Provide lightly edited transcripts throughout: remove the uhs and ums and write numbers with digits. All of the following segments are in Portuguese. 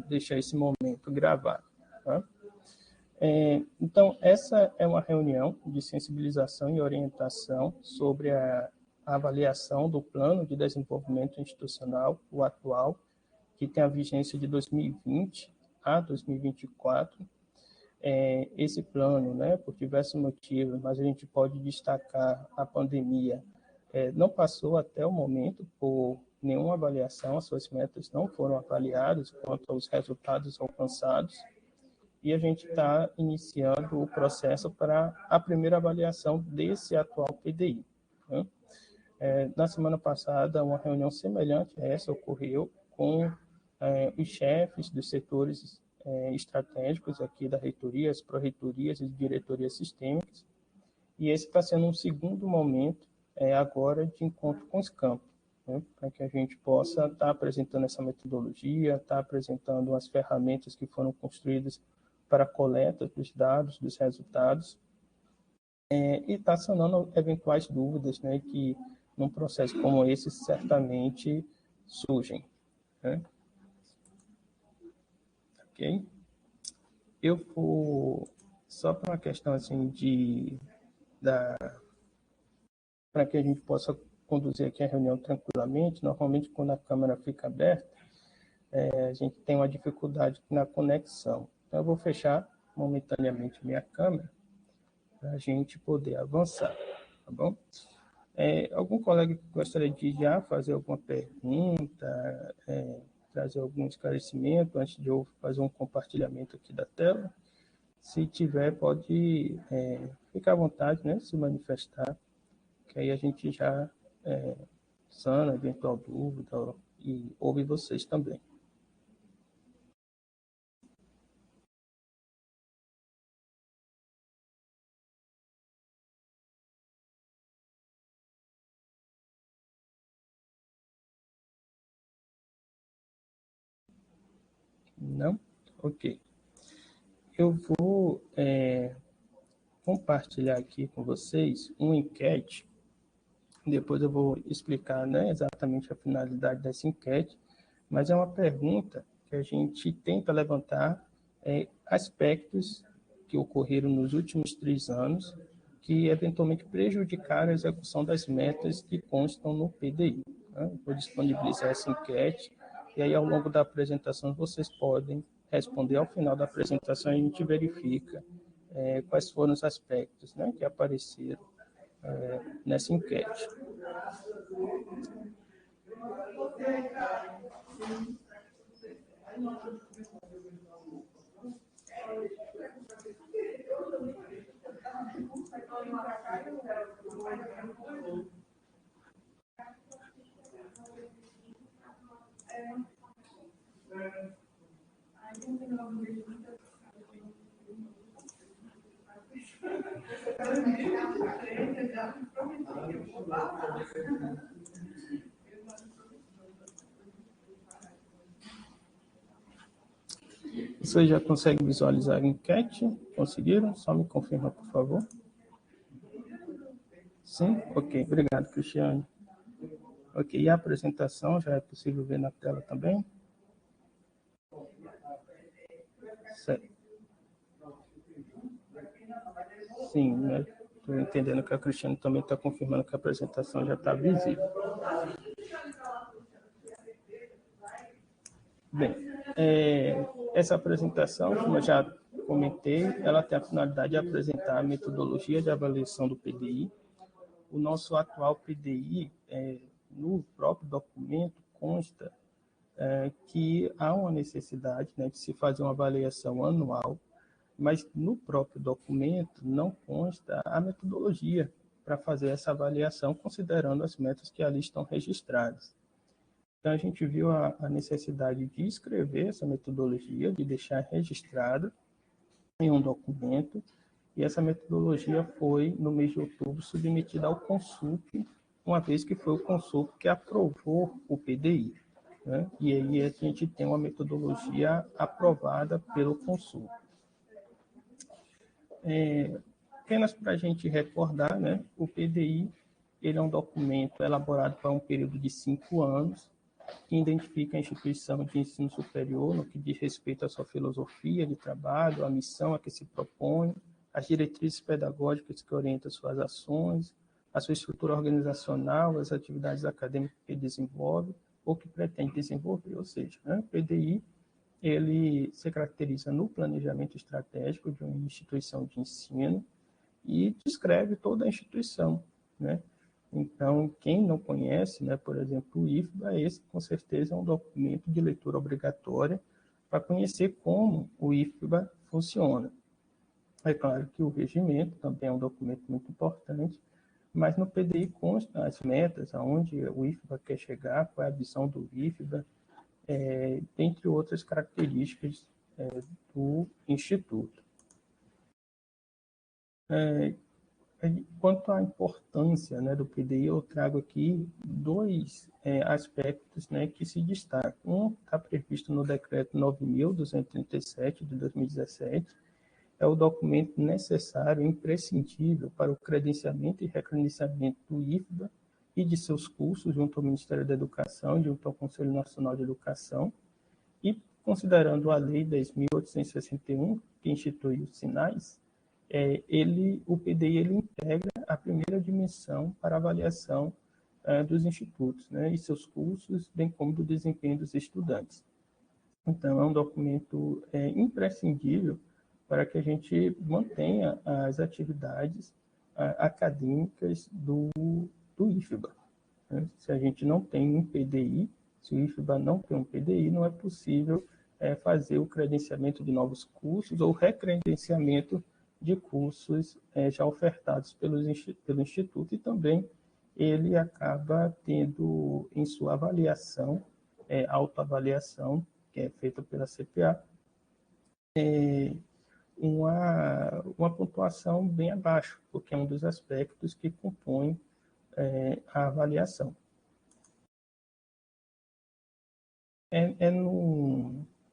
deixar esse momento gravado. Tá? Então, essa é uma reunião de sensibilização e orientação sobre a avaliação do Plano de Desenvolvimento Institucional, o atual, que tem a vigência de 2020 a 2024. Esse plano, né, por diversos motivos, mas a gente pode destacar a pandemia, não passou até o momento por nenhuma avaliação, as suas metas não foram avaliadas quanto aos resultados alcançados, e a gente está iniciando o processo para a primeira avaliação desse atual PDI. Né? Na semana passada, uma reunião semelhante a essa ocorreu com os chefes dos setores estratégicos aqui da reitoria, as pró-reitorias e diretorias sistêmicas, e esse está sendo um segundo momento agora de encontro com os campos, né, para que a gente possa estar apresentando essa metodologia, estar apresentando as ferramentas que foram construídas para a coleta dos dados, dos resultados, e estar sanando eventuais dúvidas, né, que num processo como esse certamente surgem. Né? Ok? Eu vou, só para uma questão assim para que a gente possa conduzir aqui a reunião tranquilamente, normalmente quando a câmera fica aberta, a gente tem uma dificuldade na conexão. Então eu vou fechar momentaneamente minha câmera para a gente poder avançar, tá bom? Algum colega que gostaria de já fazer alguma pergunta, trazer algum esclarecimento antes de eu fazer um compartilhamento aqui da tela? Se tiver, pode ficar à vontade, né, se manifestar, que aí a gente já sana eventual dúvida e ouve vocês também. Não? Ok. Eu vou compartilhar aqui com vocês uma enquete. Depois eu vou explicar, né, exatamente a finalidade dessa enquete, mas é uma pergunta que a gente tenta levantar aspectos que ocorreram nos últimos 3 anos que eventualmente prejudicaram a execução das metas que constam no PDI. Né? Vou disponibilizar essa enquete e aí ao longo da apresentação vocês podem responder. Ao final da apresentação a gente verifica quais foram os aspectos, né, que apareceram nessa enquete. Vocês já conseguem visualizar a enquete? Conseguiram? Só me confirma, por favor. Sim? Ok, obrigado, Cristiane. Ok, e a apresentação já é possível ver na tela também? Certo. Sim, né? Estou entendendo que a Cristiane também está confirmando que a apresentação já está visível. Bem, essa apresentação, como eu já comentei, ela tem a finalidade de apresentar a metodologia de avaliação do PDI. O nosso atual PDI, no próprio documento, consta que há uma necessidade, né, de se fazer uma avaliação anual, mas no próprio documento não consta a metodologia para fazer essa avaliação, considerando as metas que ali estão registradas. Então, a gente viu a necessidade de escrever essa metodologia, de deixar registrada em um documento, e essa metodologia foi, no mês de outubro, submetida ao Consulp, uma vez que foi o Consulp que aprovou o PDI. Né? E aí a gente tem uma metodologia aprovada pelo Consulp. Apenas para a gente recordar, né? O PDI ele é um documento elaborado para um período de 5 anos, que identifica a instituição de ensino superior no que diz respeito à sua filosofia de trabalho, a missão a que se propõe, as diretrizes pedagógicas que orientam suas ações, a sua estrutura organizacional, as atividades acadêmicas que desenvolve ou que pretende desenvolver. Ou seja, o PDI ele se caracteriza no planejamento estratégico de uma instituição de ensino e descreve toda a instituição, né? Então, quem não conhece, né, por exemplo, o IFBA, esse com certeza é um documento de leitura obrigatória para conhecer como o IFBA funciona. É claro que o regimento também é um documento muito importante, mas no PDI constam as metas, aonde o IFBA quer chegar, qual é a visão do IFBA, dentre outras características do Instituto. Quanto à importância, né, do PDI, eu trago aqui dois aspectos, né, que se destacam. Um está previsto no Decreto 9.237, de 2017, é o documento necessário e imprescindível para o credenciamento e recredenciamento do IFBA e de seus cursos junto ao Ministério da Educação e junto ao Conselho Nacional de Educação, e considerando a Lei 10.861, que institui os sinais, o PDI ele integra a primeira dimensão para avaliação dos institutos, né, e seus cursos, bem como do desempenho dos estudantes. Então, é um documento imprescindível para que a gente mantenha as atividades acadêmicas do IFBA. Né? Se a gente não tem um PDI, se o IFBA não tem um PDI, não é possível fazer o credenciamento de novos cursos ou recredenciamento de cursos já ofertados pelo Instituto, e também ele acaba tendo em sua avaliação, autoavaliação, que é feita pela CPA, uma pontuação bem abaixo, porque é um dos aspectos que compõem a avaliação.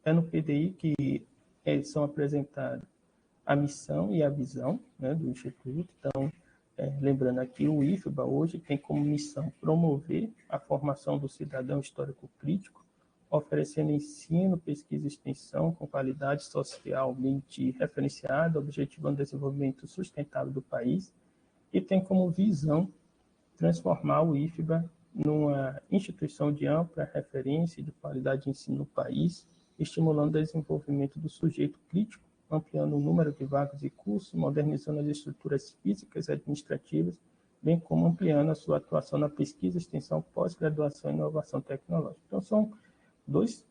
No PDI que são apresentadas a missão e a visão, né, do Instituto. Então, lembrando aqui, o IFBA hoje tem como missão promover a formação do cidadão histórico-crítico, oferecendo ensino, pesquisa e extensão com qualidade socialmente referenciada, objetivando o desenvolvimento sustentável do país, e tem como visão transformar o IFBA numa instituição de ampla referência e de qualidade de ensino no país, estimulando o desenvolvimento do sujeito crítico, ampliando o número de vagas e cursos, modernizando as estruturas físicas e administrativas, bem como ampliando a sua atuação na pesquisa, extensão, pós-graduação e inovação tecnológica. Então, são dois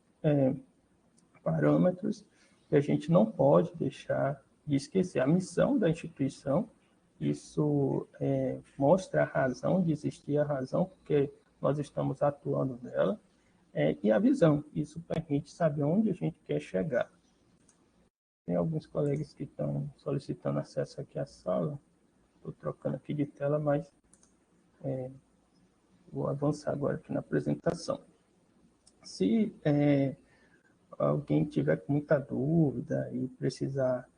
parâmetros que a gente não pode deixar de esquecer. A missão da instituição, isso mostra a razão de existir, a razão porque nós estamos atuando nela, e a visão, isso permite saber onde a gente quer chegar. Tem alguns colegas que estão solicitando acesso aqui à sala. Estou trocando aqui de tela, mas vou avançar agora aqui na apresentação. Se alguém tiver com muita dúvida e precisar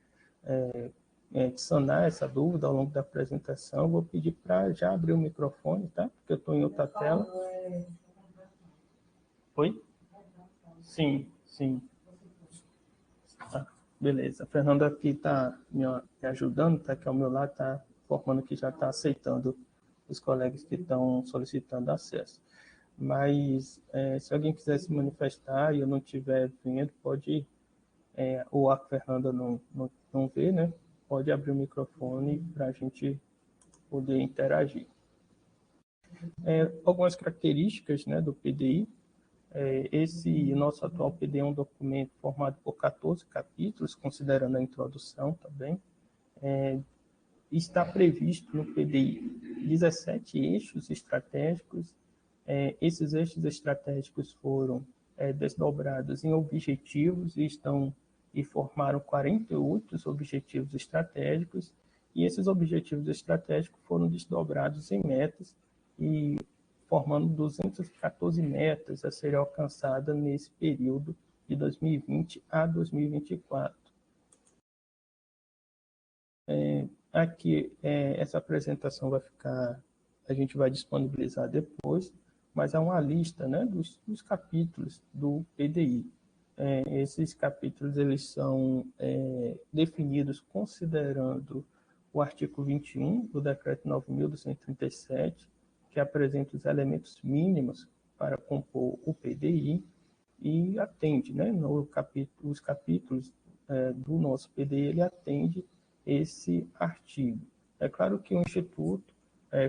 sanar essa dúvida ao longo da apresentação, vou pedir para já abrir o microfone, tá? Porque eu estou em outra tela. Oi? Sim, sim. Tá. Beleza, a Fernanda aqui está me ajudando, está aqui ao meu lado, está informando que já está aceitando os colegas que estão solicitando acesso. Mas se alguém quiser se manifestar e eu não estiver vendo, pode, ou a Fernanda não vê, né? Pode abrir o microfone para a gente poder interagir. Algumas características, né, do PDI. Esse nosso atual PDI é um documento formado por 14 capítulos, considerando a introdução também. Está previsto no PDI 17 eixos estratégicos. Esses eixos estratégicos foram desdobrados em objetivos e formaram 48 objetivos estratégicos, e esses objetivos estratégicos foram desdobrados em metas e formando 214 metas a serem alcançadas nesse período de 2020 a 2024. Aqui, essa apresentação vai ficar, a gente vai disponibilizar depois, mas é uma lista, né, dos capítulos do PDI. Esses capítulos eles são definidos considerando o artigo 21 do Decreto 9.237, que apresenta os elementos mínimos para compor o PDI e atende, né, os capítulos do nosso PDI, ele atende esse artigo. É claro que o Instituto,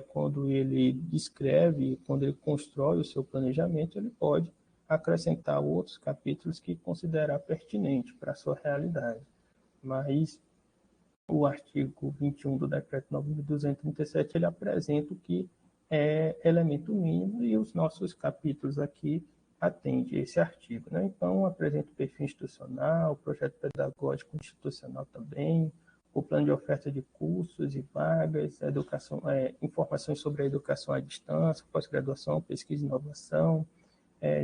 quando ele descreve, quando ele constrói o seu planejamento, ele pode acrescentar outros capítulos que considerar pertinente para a sua realidade. Mas o artigo 21 do Decreto 9.237, ele apresenta o que é elemento mínimo e os nossos capítulos aqui atendem esse artigo, né? Então, apresenta o perfil institucional, o projeto pedagógico institucional também, o plano de oferta de cursos e vagas, educação, informações sobre a educação à distância, pós-graduação, pesquisa e inovação,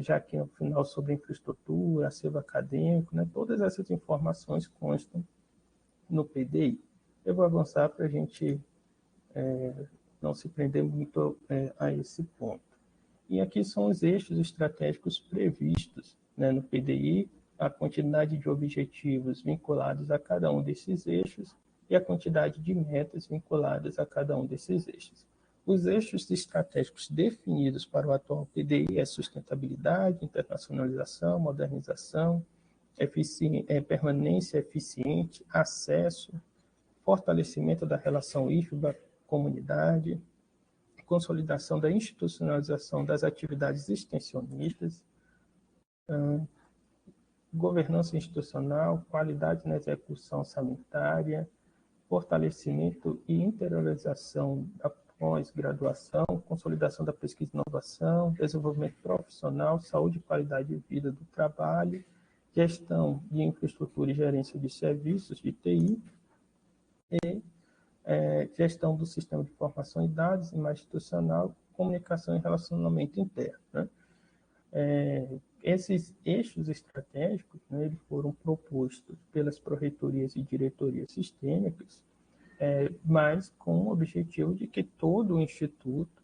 já que no final sobre infraestrutura, acervo acadêmico, né? Todas essas informações constam no PDI. Eu vou avançar para a gente não se prender muito a esse ponto. E aqui são os eixos estratégicos previstos, né, no PDI, a quantidade de objetivos vinculados a cada um desses eixos e a quantidade de metas vinculadas a cada um desses eixos. Os eixos estratégicos definidos para o atual PDI é sustentabilidade, internacionalização, modernização, permanência eficiente, acesso, fortalecimento da relação IFBA-comunidade, consolidação da institucionalização das atividades extensionistas, governança institucional, qualidade na execução sanitária, fortalecimento e interiorização da pós-graduação, consolidação da pesquisa e inovação, desenvolvimento profissional, saúde e qualidade de vida do trabalho, gestão de infraestrutura e gerência de serviços de TI, e gestão do sistema de informação e dados, imagem institucional, comunicação e relacionamento interno. Né? Esses eixos estratégicos, né, eles foram propostos pelas pró-reitorias e diretorias sistêmicas, mas com o objetivo de que todo o Instituto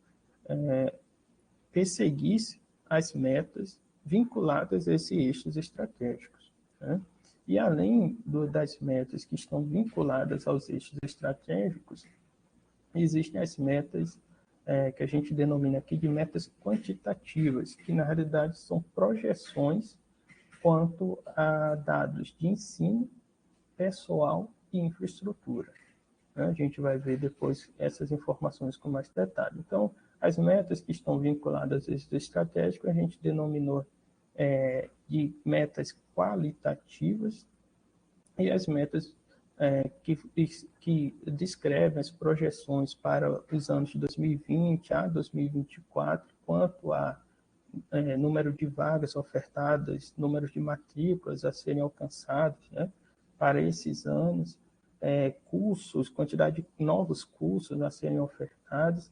perseguisse as metas vinculadas a esses eixos estratégicos. Né? E além das metas que estão vinculadas aos eixos estratégicos, existem as metas que a gente denomina aqui de metas quantitativas, que na realidade são projeções quanto a dados de ensino, pessoal e infraestrutura. A gente vai ver depois essas informações com mais detalhe. Então, as metas que estão vinculadas a esses estratégicos, a gente denominou de metas qualitativas e as metas que descrevem as projeções para os anos de 2020 a 2024, quanto a número de vagas ofertadas, número de matrículas a serem alcançados, né, para esses anos, cursos, quantidade de novos cursos a serem ofertados,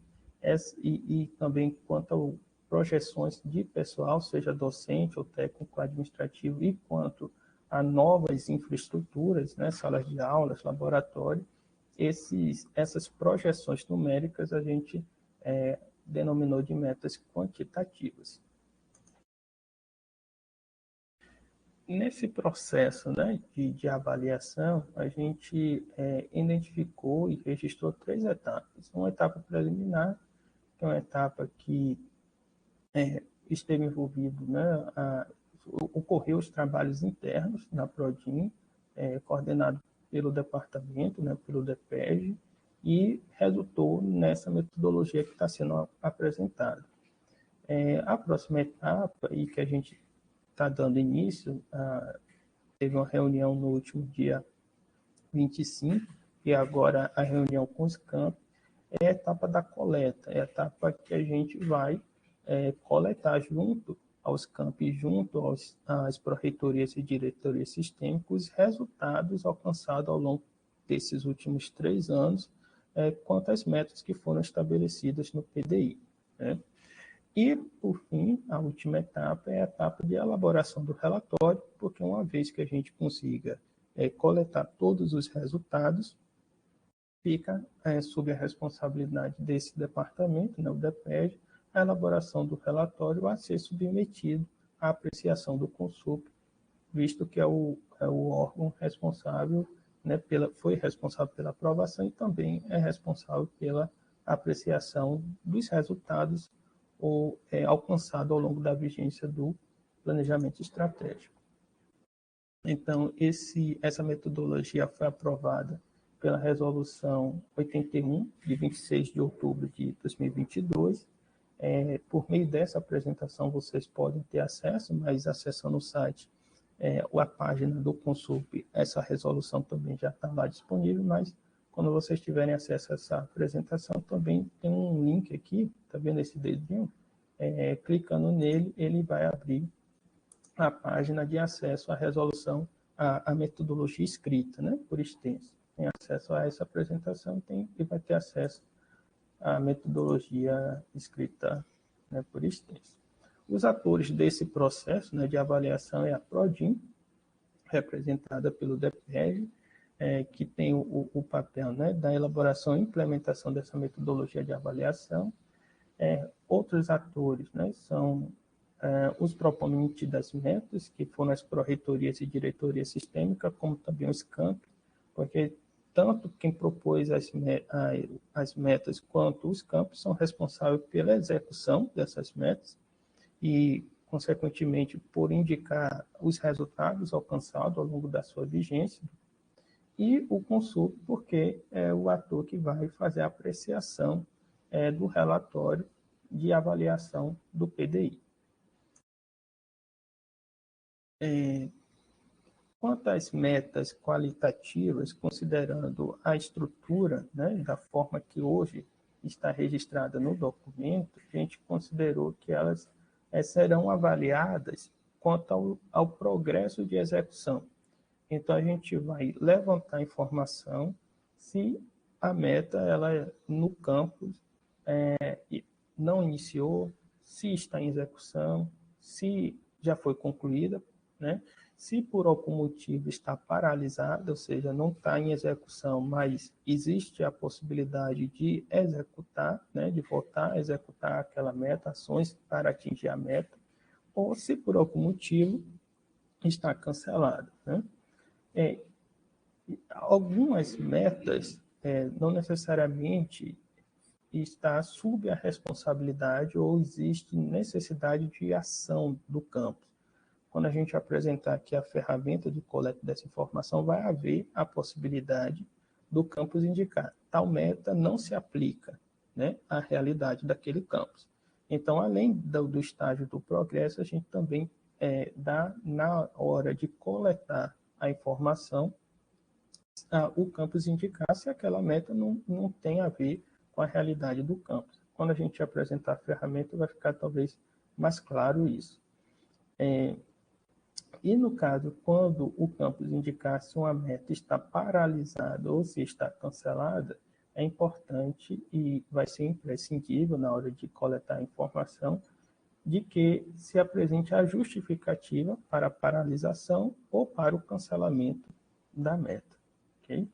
e também quanto a projeções de pessoal, seja docente ou técnico administrativo, e quanto a novas infraestruturas, né, salas de aulas, laboratório, essas projeções numéricas a gente denominou de metas quantitativas. Nesse processo, né, de avaliação, a gente identificou e registrou 3 etapas. Uma etapa preliminar, que é uma etapa que esteve envolvido, né, ocorreu os trabalhos internos na Prodin, coordenado pelo departamento, né, pelo DPEG, e resultou nessa metodologia que está sendo apresentada. A próxima etapa, e que a gente está dando início, teve uma reunião no último dia 25, e agora a reunião com os campos, é a etapa da coleta, é a etapa que a gente vai coletar junto aos campos, junto às pró-reitorias e diretorias sistêmicas, os resultados alcançados ao longo desses últimos 3 anos, quanto às metas que foram estabelecidas no PDI. Né? E, por fim, a última etapa é a etapa de elaboração do relatório, porque uma vez que a gente consiga coletar todos os resultados, fica sob a responsabilidade desse departamento, né, o DPEG, a elaboração do relatório a ser submetido à apreciação do Consulp, visto que é o órgão responsável, né, foi responsável pela aprovação e também é responsável pela apreciação dos resultados alcançados ao longo da vigência do planejamento estratégico. Então, essa metodologia foi aprovada pela Resolução 81, de 26 de outubro de 2022. Por meio dessa apresentação, vocês podem ter acesso, mas acessando o site, a página do Consulp, essa resolução também já está lá disponível, mas quando vocês tiverem acesso a essa apresentação, também tem um link aqui, está vendo esse dedinho? Clicando nele, ele vai abrir a página de acesso à resolução, à metodologia escrita, né, por extenso. Tem acesso a essa apresentação e vai ter acesso à metodologia escrita, né, por extenso. Os atores desse processo, né, de avaliação é a Prodin, representada pelo DEPREG, que tem o papel, né, da elaboração e implementação dessa metodologia de avaliação. Outros atores, né, são os proponentes das metas, que foram as pró-reitorias e diretoria sistêmica, como também os campos, porque tanto quem propôs as metas quanto os campos são responsáveis pela execução dessas metas e, consequentemente, por indicar os resultados alcançados ao longo da sua vigência, e o Consulp, porque é o ator que vai fazer a apreciação do relatório de avaliação do PDI. Quanto às metas qualitativas, considerando a estrutura, né, da forma que hoje está registrada no documento, a gente considerou que elas serão avaliadas quanto ao progresso de execução. Então, a gente vai levantar informação se a meta ela no campus não iniciou, se está em execução, se já foi concluída, né? Se por algum motivo está paralisada, ou seja, não está em execução, mas existe a possibilidade de executar, né, de voltar a executar aquela meta, ações para atingir a meta, ou se por algum motivo está cancelada, né? Algumas metas não necessariamente está sob a responsabilidade ou existe necessidade de ação do campus. Quando a gente apresentar aqui a ferramenta de coleta dessa informação, vai haver a possibilidade do campus indicar tal meta não se aplica, né, à realidade daquele campus. Então, além do estágio do progresso, a gente também dá, na hora de coletar a informação, o campus indicar se aquela meta não tem a ver com a realidade do campus. Quando a gente apresentar a ferramenta, vai ficar talvez mais claro isso. E no caso, quando o campus indicar se uma meta está paralisada ou se está cancelada, é importante e vai ser imprescindível na hora de coletar a informação de que se apresente a justificativa para a paralisação ou para o cancelamento da meta. Okay?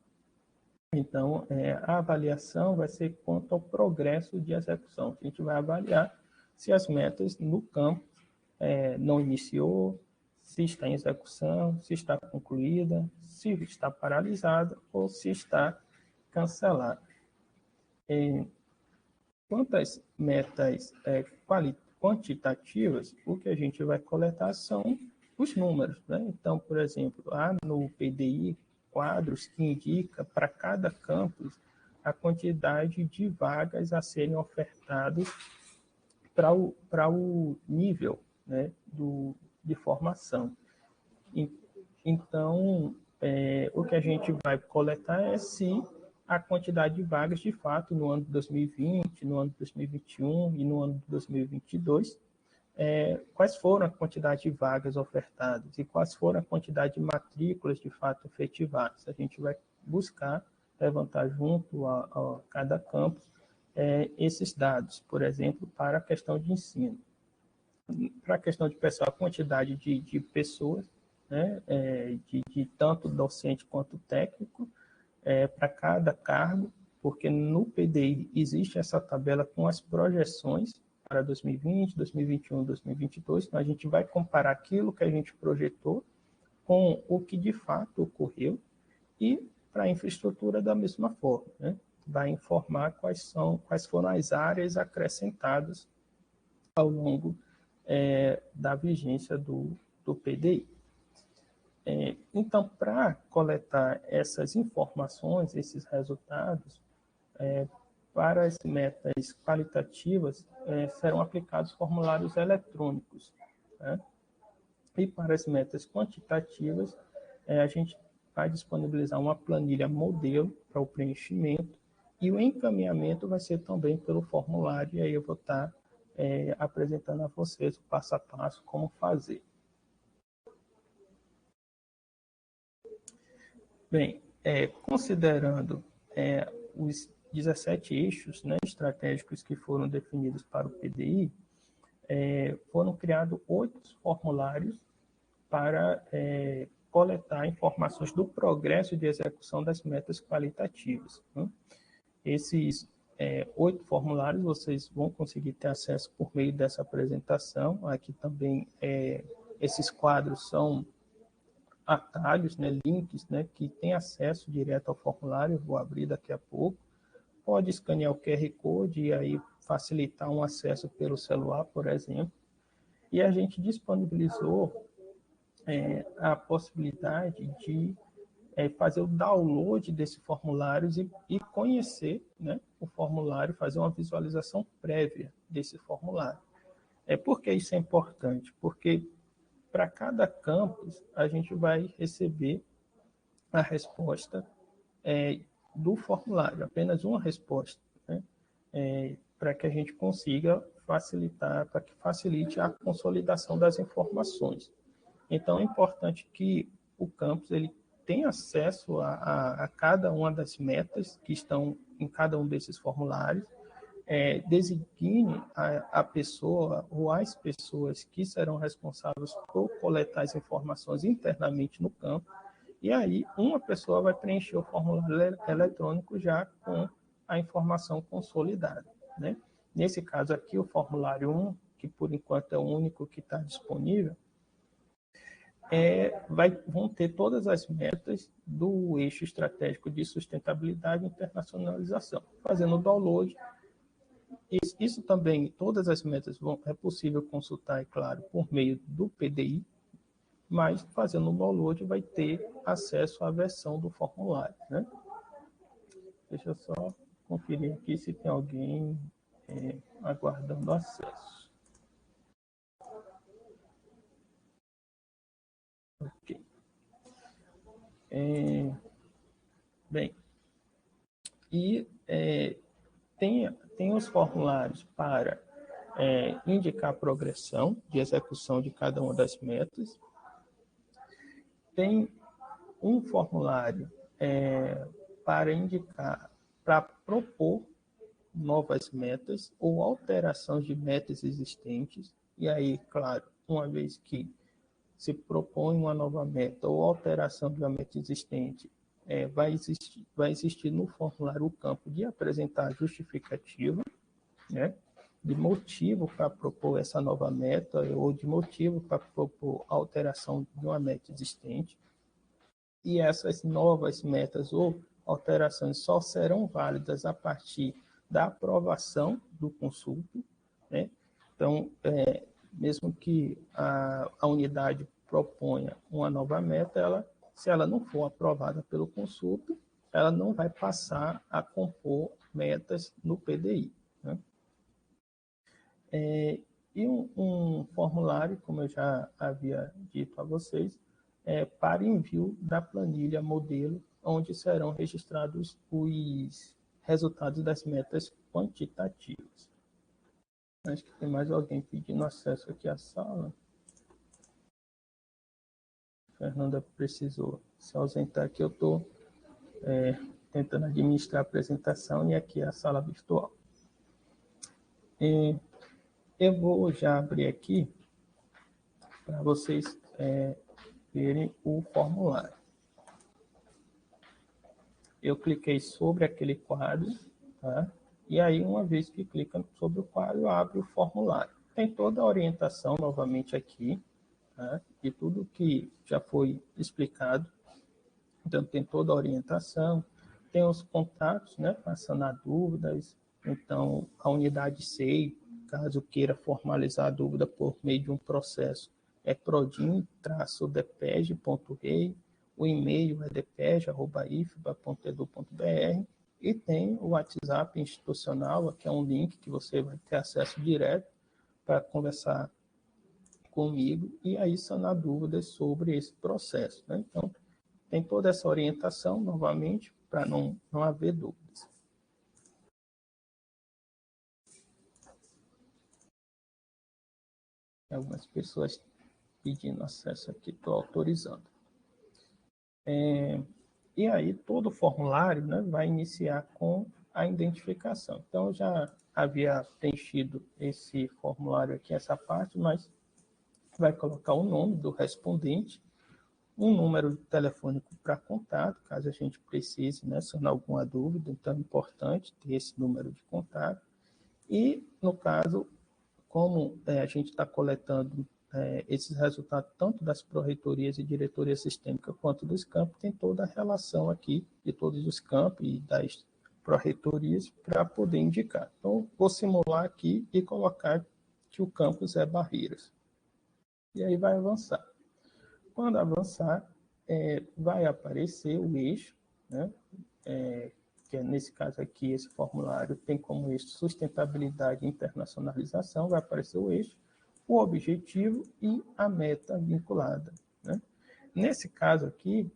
Então, a avaliação vai ser quanto ao progresso de execução. A gente vai avaliar se as metas no campo não iniciou, se está em execução, se está concluída, se está paralisada ou se está cancelada. Quanto às metas quantitativas, o que a gente vai coletar são os números, né? Então, por exemplo, há no PDI quadros que indica para cada campus a quantidade de vagas a serem ofertadas para o nível, né, de formação. Então, o que a gente vai coletar é se a quantidade de vagas, de fato, no ano de 2020, no ano de 2021 e no ano de 2022, quais foram a quantidade de vagas ofertadas e quais foram a quantidade de matrículas, de fato, efetivadas. A gente vai buscar levantar junto a cada campus esses dados, por exemplo, para a questão de ensino. Para a questão de pessoal, a quantidade de pessoas, né, de tanto docente quanto técnico, para cada cargo, porque no PDI existe essa tabela com as projeções para 2020, 2021, 2022. Então, a gente vai comparar aquilo que a gente projetou com o que de fato ocorreu e para a infraestrutura da mesma forma, né? Vai informar quais foram as áreas acrescentadas ao longo da vigência do PDI. Então, para coletar essas informações, esses resultados, para as metas qualitativas, serão aplicados formulários eletrônicos, né? E para as metas quantitativas, a gente vai disponibilizar uma planilha modelo para o preenchimento e o encaminhamento vai ser também pelo formulário, e aí eu vou estar apresentando a vocês o passo a passo como fazer. Bem, considerando os 17 eixos, né, estratégicos que foram definidos para o PDI, foram criados 8 formulários para coletar informações do progresso de execução das metas qualitativas, né? Esses 8 formulários vocês vão conseguir ter acesso por meio dessa apresentação. Aqui também esses quadros são atalhos, né, links, né, que tem acesso direto ao formulário. Vou abrir daqui a pouco. Pode escanear o QR Code e aí facilitar um acesso pelo celular, por exemplo. E a gente disponibilizou a possibilidade de fazer o download desses formulários e conhecer, né, o formulário, fazer uma visualização prévia desse formulário. Por que isso é importante? Porque para cada campus a gente vai receber a resposta do formulário, apenas uma resposta, né, para que a gente consiga facilitar, para que facilite a consolidação das informações. Então, é importante que o campus ele tenha acesso a cada uma das metas que estão em cada um desses formulários, designe a pessoa ou as pessoas que serão responsáveis por coletar as informações internamente no campo, e aí uma pessoa vai preencher o formulário eletrônico já com a informação consolidada, né? Nesse caso aqui, o formulário 1, que por enquanto é o único que está disponível, vão ter todas as metas do eixo estratégico de sustentabilidade e internacionalização. Fazendo o download, isso também, todas as metas é possível consultar, é claro, por meio do PDI, mas fazendo o download vai ter acesso à versão do formulário, né? Deixa eu só conferir aqui se tem alguém aguardando acesso. Ok. Bem, e tem os formulários para indicar a progressão de execução de cada uma das metas. Tem um formulário para indicar, para propor novas metas ou alteração de metas existentes. E aí, claro, uma vez que se propõe uma nova meta ou alteração de uma meta existente, vai existir no formulário o campo de apresentar justificativa, né, de motivo para propor essa nova meta ou de motivo para propor a alteração de uma meta existente. E essas novas metas ou alterações só serão válidas a partir da aprovação do consulto, né? Então, mesmo que a unidade proponha uma nova meta, se ela não for aprovada pelo consulto, ela não vai passar a compor metas no PDI, né? E um formulário, como eu já havia dito a vocês, para envio da planilha modelo, onde serão registrados os resultados das metas quantitativas. Acho que tem mais alguém pedindo acesso aqui à sala. Fernanda precisou se ausentar aqui. Eu estou tentando administrar a apresentação e aqui é a sala virtual. Eu vou já abrir aqui para vocês verem o formulário. Eu cliquei sobre aquele quadro, tá? E aí, uma vez que clica sobre o quadro, abre o formulário. Tem toda a orientação novamente aqui, tá? De tudo que já foi explicado. Então, tem toda a orientação, tem os contatos, né, para sanar dúvidas. Então, a unidade SEI, caso queira formalizar a dúvida por meio de um processo, é prodim-depeg.rei, o e-mail é depeg@ifba.edu.br, e tem o WhatsApp institucional, que é um link que você vai ter acesso direto para conversar comigo e aí sanar dúvidas sobre esse processo, né? Então, tem toda essa orientação, novamente, para não haver dúvidas. Algumas pessoas pedindo acesso aqui, estou autorizando. E aí, todo o formulário, né, vai iniciar com a identificação. Então, eu já havia preenchido esse formulário aqui, essa parte, mas vai colocar o nome do respondente, um número telefônico para contato, caso a gente precise, né, sanar alguma dúvida, então é importante ter esse número de contato. E, no caso, como a gente está coletando esses resultados, tanto das pró-reitorias e diretoria sistêmica, quanto dos campos, tem toda a relação aqui de todos os campos e das pró-reitorias para poder indicar. Então, vou simular aqui e colocar que o campus é Barreiras. E aí vai avançar. Quando avançar, vai aparecer o eixo, né? Que é, nesse caso aqui, esse formulário tem como eixo sustentabilidade e internacionalização, vai aparecer o eixo, o objetivo e a meta vinculada, né? Nesse caso aqui,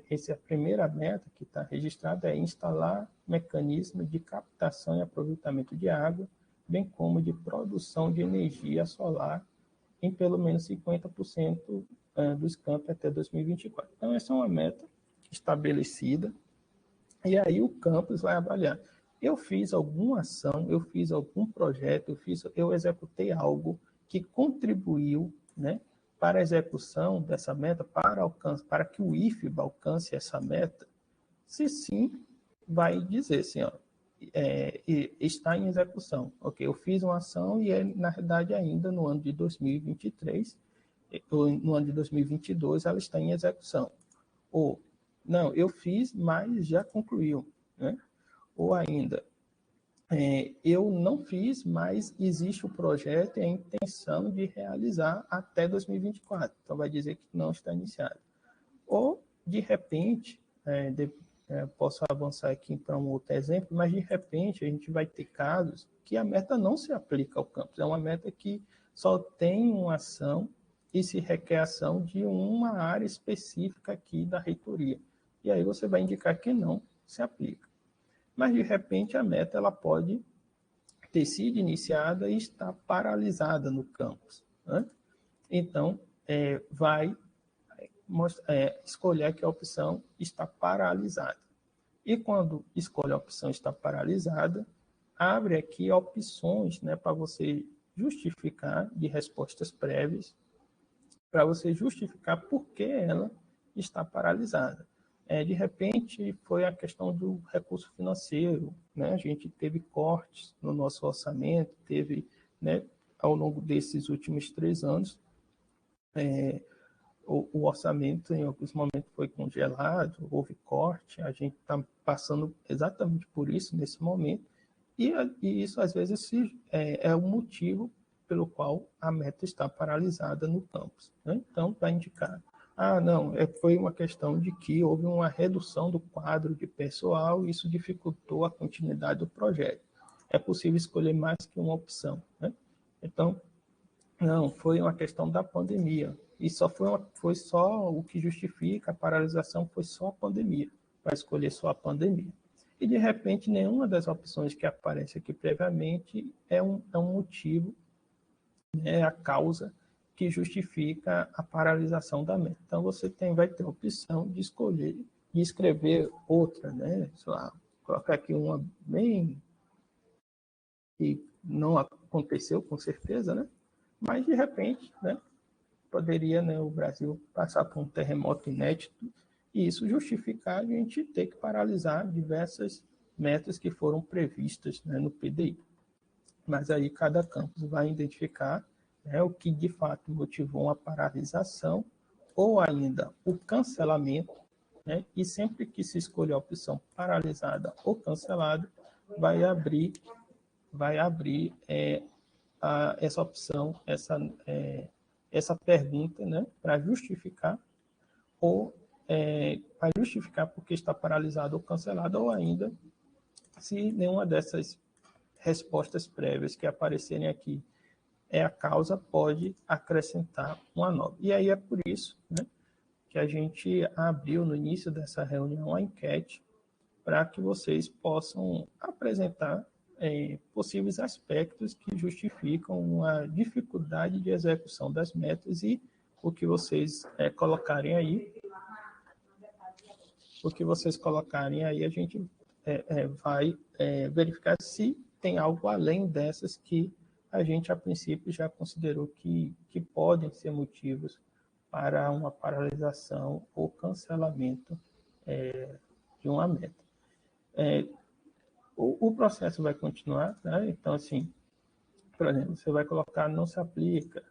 essa é a primeira meta que está registrada, é instalar mecanismo de captação e aproveitamento de água, bem como de produção de energia solar em pelo menos 50% dos campos até 2024. Então, essa é uma meta estabelecida, e aí o campus vai avaliar. Eu fiz alguma ação, eu fiz algum projeto, eu executei algo que contribuiu, né, para a execução dessa meta, para que o IFBA alcance essa meta. Se sim, vai dizer assim, ó, está em execução. Ok, eu fiz uma ação e, na verdade, ainda no ano de 2023, no ano de 2022, ela está em execução. Ou, não, eu fiz, mas já concluiu, né? Ou ainda, eu não fiz, mas existe o projeto e a intenção de realizar até 2024. Então, vai dizer que não está iniciado. Ou, de repente, posso avançar aqui para um outro exemplo, mas, de repente, a gente vai ter casos que a meta não se aplica ao campus. É uma meta que só tem uma ação e se requer ação de uma área específica aqui da reitoria. E aí você vai indicar que não se aplica. Mas, de repente, a meta ela pode ter sido iniciada e está paralisada no campus, né? Então, vai escolher que a opção está paralisada. E quando escolhe a opção está paralisada, abre aqui opções, né, para você justificar de respostas prévias, para você justificar por que ela está paralisada. De repente, foi a questão do recurso financeiro, né? A gente teve cortes no nosso orçamento, teve, né, ao longo desses últimos 3 anos, o orçamento em alguns momentos foi congelado, houve corte, a gente está passando exatamente por isso nesse momento, e isso às vezes é o motivo pelo qual a meta está paralisada no campus, né? Então, vai indicar, não, foi uma questão de que houve uma redução do quadro de pessoal e isso dificultou a continuidade do projeto. É possível escolher mais que uma opção, né? Então, não, foi uma questão da pandemia. E foi só o que justifica a paralisação, foi só a pandemia, para escolher só a pandemia. E, de repente, nenhuma das opções que aparece aqui previamente é um motivo, né, a causa que justifica a paralisação da meta. Então, você vai ter a opção de escolher, de escrever outra, né? Sei lá, colocar aqui uma bem que não aconteceu, com certeza, né? Mas, de repente, né, poderia, né, o Brasil passar por um terremoto inédito e isso justificar a gente ter que paralisar diversas metas que foram previstas, né, no PDI. Mas aí cada campus vai identificar, né, o que de fato motivou uma paralisação ou ainda o cancelamento, né, e sempre que se escolher a opção paralisada ou cancelada, vai abrir essa opção, essa pergunta, né, para justificar ou para justificar porque está paralisado ou cancelado, ou ainda se nenhuma dessas respostas prévias que aparecerem aqui é a causa, pode acrescentar uma nova. E aí é por isso, né, que a gente abriu no início dessa reunião a enquete para que vocês possam apresentar possíveis aspectos que justificam uma dificuldade de execução das metas, e o que vocês colocarem aí, a gente vai verificar se tem algo além dessas que a gente, a princípio, já considerou que podem ser motivos para uma paralisação ou cancelamento de uma meta. O processo vai continuar, né? Então, assim, por exemplo, você vai colocar não se aplica,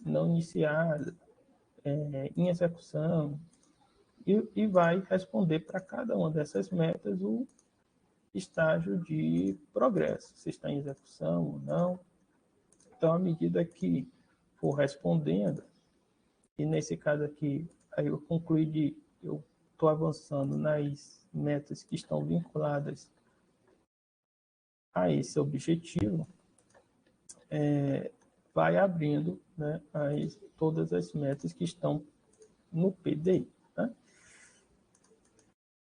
não iniciada, em execução, e vai responder para cada uma dessas metas o estágio de progresso, se está em execução ou não. Então, à medida que for respondendo, e nesse caso aqui, aí eu concluí eu estou avançando nas metas que estão vinculadas a esse objetivo, vai abrindo, né, todas as metas que estão no PDI. Né?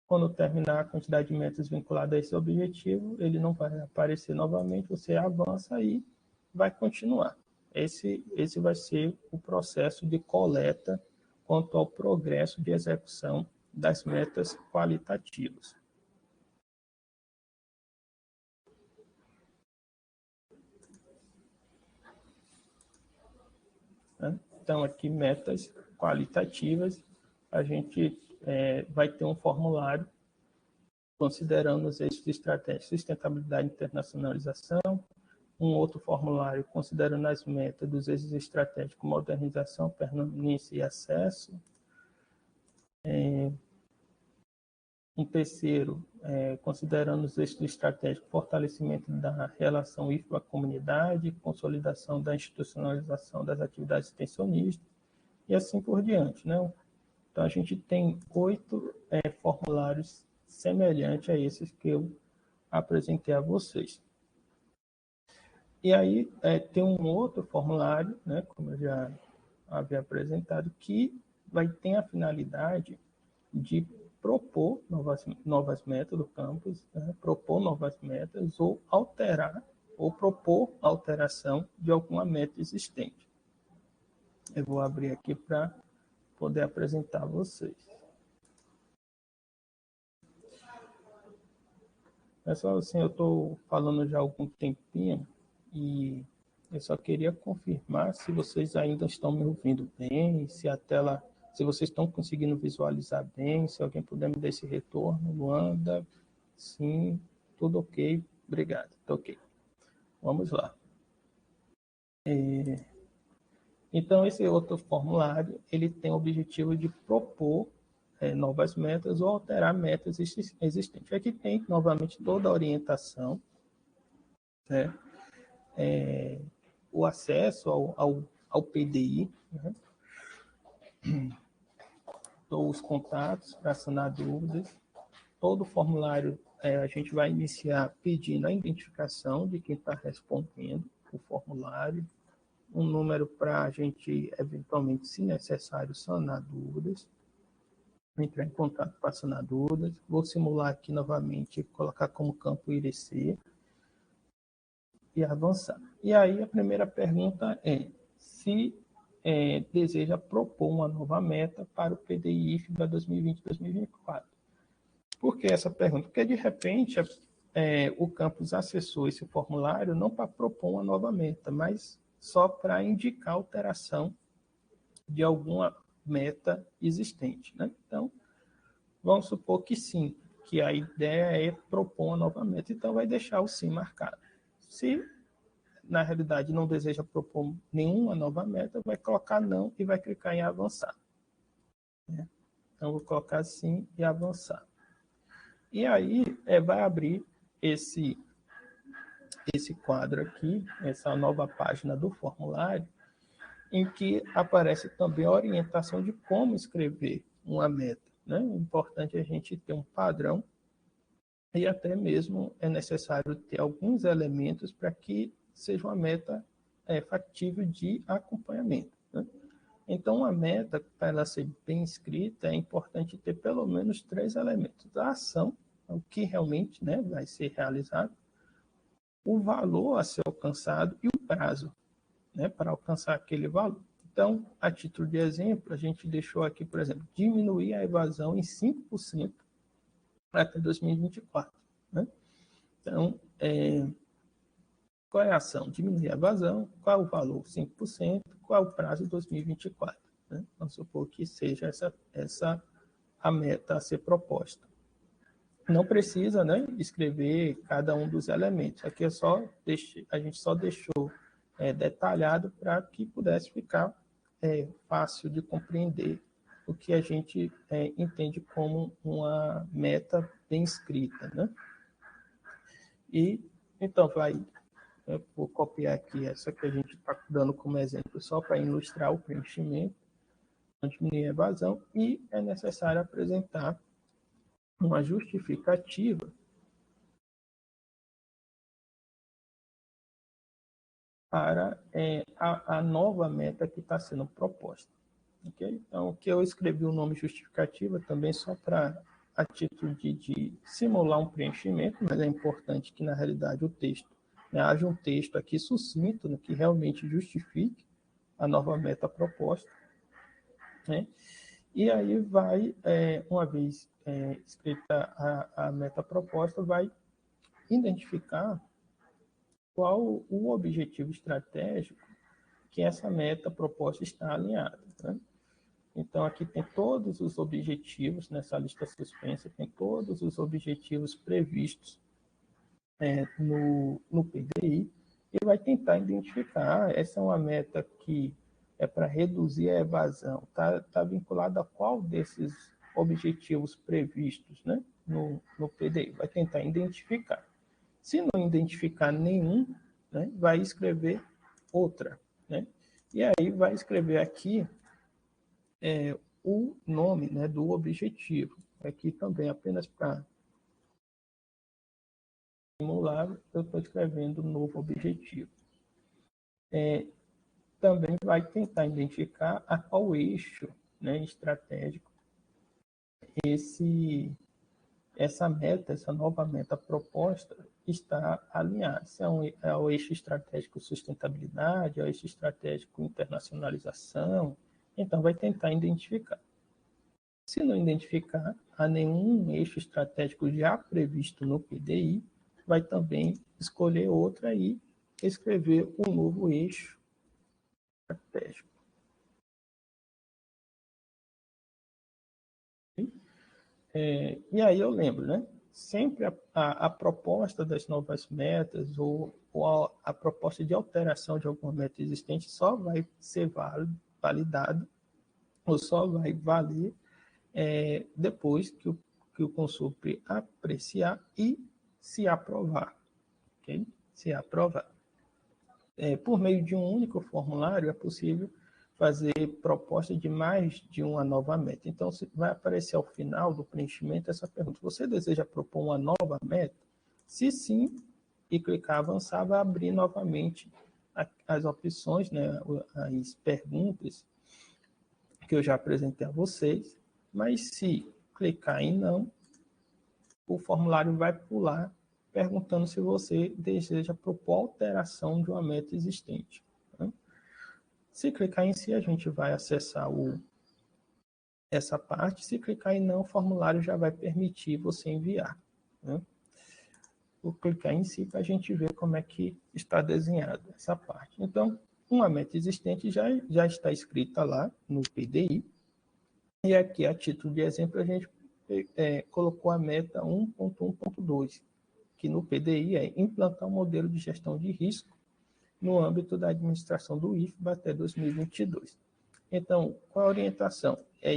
Quando terminar a quantidade de metas vinculadas a esse objetivo, ele não vai aparecer novamente, você avança e vai continuar. Esse vai ser o processo de coleta quanto ao progresso de execução das metas qualitativas. Então, aqui, metas qualitativas, a gente vai ter um formulário considerando os eixos de estratégia, sustentabilidade e internacionalização, um outro formulário considerando as metas dos eixos estratégicos, modernização, permanência e acesso, um terceiro, considerando os eixos estratégicos, fortalecimento da relação IFBA-comunidade, consolidação da institucionalização das atividades extensionistas, e assim por diante, né? Então, a gente tem 8 formulários semelhantes a esses que eu apresentei a vocês. E aí, tem um outro formulário, né, como eu já havia apresentado, que vai ter a finalidade de propor novas metas do campus, né, propor novas metas ou alterar, ou propor alteração de alguma meta existente. Eu vou abrir aqui para poder apresentar a vocês. Pessoal, assim, eu estou falando já há algum tempinho e eu só queria confirmar se vocês ainda estão me ouvindo bem, se a tela, se vocês estão conseguindo visualizar bem, se alguém puder me dar esse retorno. Luanda, sim, tudo ok, obrigado, tá ok. Vamos lá. Então, esse outro formulário, ele tem o objetivo de propor novas metas ou alterar metas existentes. Aqui tem, novamente, toda a orientação, né? O acesso ao PDI, né? Os contatos para sanar dúvidas. Todo o formulário a gente vai iniciar pedindo a identificação de quem está respondendo o formulário, um número para a gente, eventualmente, se necessário, sanar dúvidas, entrar em contato para sanar dúvidas. Vou simular aqui novamente, colocar como campo IRC e avançar. E aí a primeira pergunta é se deseja propor uma nova meta para o PDI IFBA 2020-2024. Por que essa pergunta? Porque, de repente, o campus acessou esse formulário não para propor uma nova meta, mas só para indicar alteração de alguma meta existente, né? Então, vamos supor que sim, que a ideia é propor uma nova meta, então vai deixar o sim marcado. Se, na realidade, não deseja propor nenhuma nova meta, vai colocar não e vai clicar em avançar. Então, vou colocar sim e avançar. E aí, vai abrir esse quadro aqui, essa nova página do formulário, em que aparece também a orientação de como escrever uma meta. Né? É importante a gente ter um padrão e até mesmo é necessário ter alguns elementos para que seja uma meta factível de acompanhamento. Né? Então, a meta, para ela ser bem escrita, é importante ter pelo menos 3 elementos. A ação, o que realmente, né, vai ser realizado, o valor a ser alcançado e o prazo, né, para alcançar aquele valor. Então, a título de exemplo, a gente deixou aqui, por exemplo, diminuir a evasão em 5% até 2024. Né? Então, qual é a ação? Diminuir a evasão, qual é o valor? 5%, qual é o prazo? 2024. Né? Vamos supor que seja essa a meta a ser proposta. Não precisa, né, escrever cada um dos elementos. Aqui a gente só deixou detalhado para que pudesse ficar fácil de compreender o que a gente entende como uma meta bem escrita. Né? E, então, vou copiar aqui essa que a gente está dando como exemplo, só para ilustrar o preenchimento, diminuir a evasão, e é necessário apresentar uma justificativa para a nova meta que está sendo proposta. Okay? Então, que eu escrevi o nome justificativa também só para a título de simular um preenchimento, mas é importante que, na realidade, o texto, né, haja um texto aqui sucinto, né, que realmente justifique a nova meta proposta. Né? E aí vai, uma vez escrita a meta proposta, vai identificar qual o objetivo estratégico que essa meta proposta está alinhada. Né? Então, aqui tem todos os objetivos, nessa lista suspensa, tem todos os objetivos previstos no PDI e vai tentar identificar, essa é uma meta que é para reduzir a evasão, está vinculada a qual desses objetivos previstos, né, no PDI, vai tentar identificar. Se não identificar nenhum, né, vai escrever outra, né, e aí vai escrever aqui o nome, né, do objetivo, aqui também apenas para simular, eu estou escrevendo um novo objetivo. Também vai tentar identificar a qual eixo, né, estratégico essa meta, essa nova meta proposta está alinhada. Se é o eixo estratégico sustentabilidade, é o eixo estratégico internacionalização, então vai tentar identificar. Se não identificar a nenhum eixo estratégico já previsto no PDI, vai também escolher outra e escrever um novo eixo estratégico. E aí eu lembro, né? Sempre a proposta das novas metas ou a proposta de alteração de alguma meta existente só vai ser validada ou só vai valer depois que o Consulp apreciar e se aprovar. Okay? Se aprovar. Por meio de um único formulário é possível fazer proposta de mais de uma nova meta. Então, vai aparecer ao final do preenchimento essa pergunta: você deseja propor uma nova meta? Se sim, e clicar avançar, vai abrir novamente as opções, né, as perguntas que eu já apresentei a vocês, mas se clicar em não, o formulário vai pular perguntando se você deseja propor alteração de uma meta existente. Né? Se clicar em si, a gente vai acessar essa parte. Se clicar em não, o formulário já vai permitir você enviar. Né? Vou clicar em si para a gente ver como é que está desenhada essa parte. Então, uma meta existente já está escrita lá no PDI. E aqui, a título de exemplo, a gente colocou a meta 1.1.2, que no PDI é implantar um modelo de gestão de risco no âmbito da administração do IFBA até 2022. Então, qual a orientação? É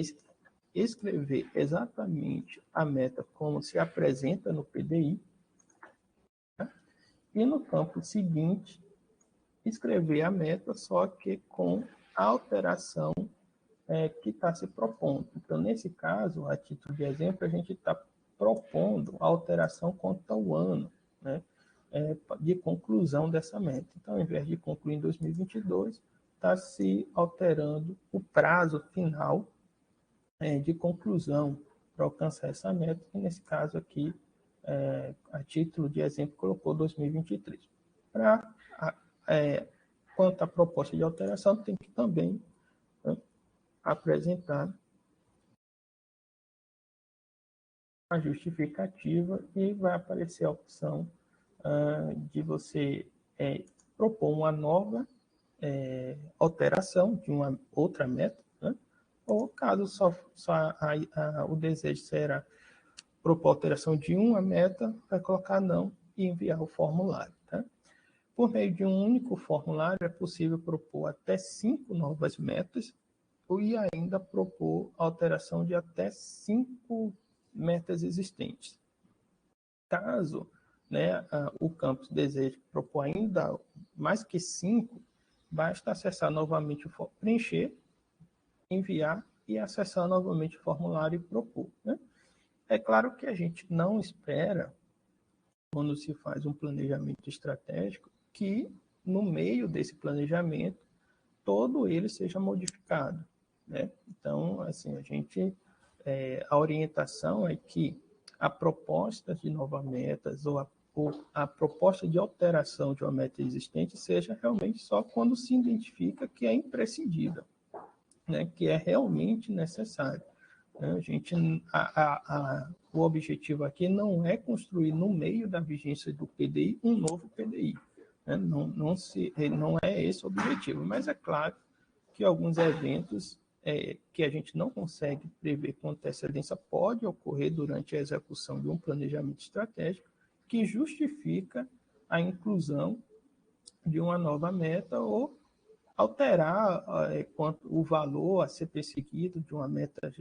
escrever exatamente a meta como se apresenta no PDI, tá? E no campo seguinte, escrever a meta, só que com a alteração que está se propondo. Então, nesse caso, a título de exemplo, a gente está propondo a alteração quanto ao ano, né, de conclusão dessa meta. Então, ao invés de concluir em 2022, está se alterando o prazo final de conclusão para alcançar essa meta, e nesse caso aqui, a título de exemplo, colocou 2023. Quanto à proposta de alteração, tem que também apresentar a justificativa e vai aparecer a opção de você propor uma nova alteração de uma outra meta, né? Ou caso só o desejo será propor alteração de uma meta, vai colocar não e enviar o formulário. Tá? Por meio de um único formulário, é possível propor até 5 novas metas e ainda propor alteração de até 5 metas existentes. Caso, né, o campus deseje propor ainda mais que 5, basta acessar novamente preencher, enviar e acessar novamente o formulário e propor. Né? É claro que a gente não espera, quando se faz um planejamento estratégico, que no meio desse planejamento todo ele seja modificado. Né? Então, assim, a orientação é que a proposta de novas metas ou a proposta de alteração de uma meta existente seja realmente só quando se identifica que é imprescindível, né? Que é realmente necessário. Né? O objetivo aqui não é construir no meio da vigência do PDI um novo PDI. Né? Não é esse o objetivo, mas é claro que alguns eventos que a gente não consegue prever com antecedência pode ocorrer durante a execução de um planejamento estratégico que justifica a inclusão de uma nova meta ou alterar o valor a ser perseguido de uma meta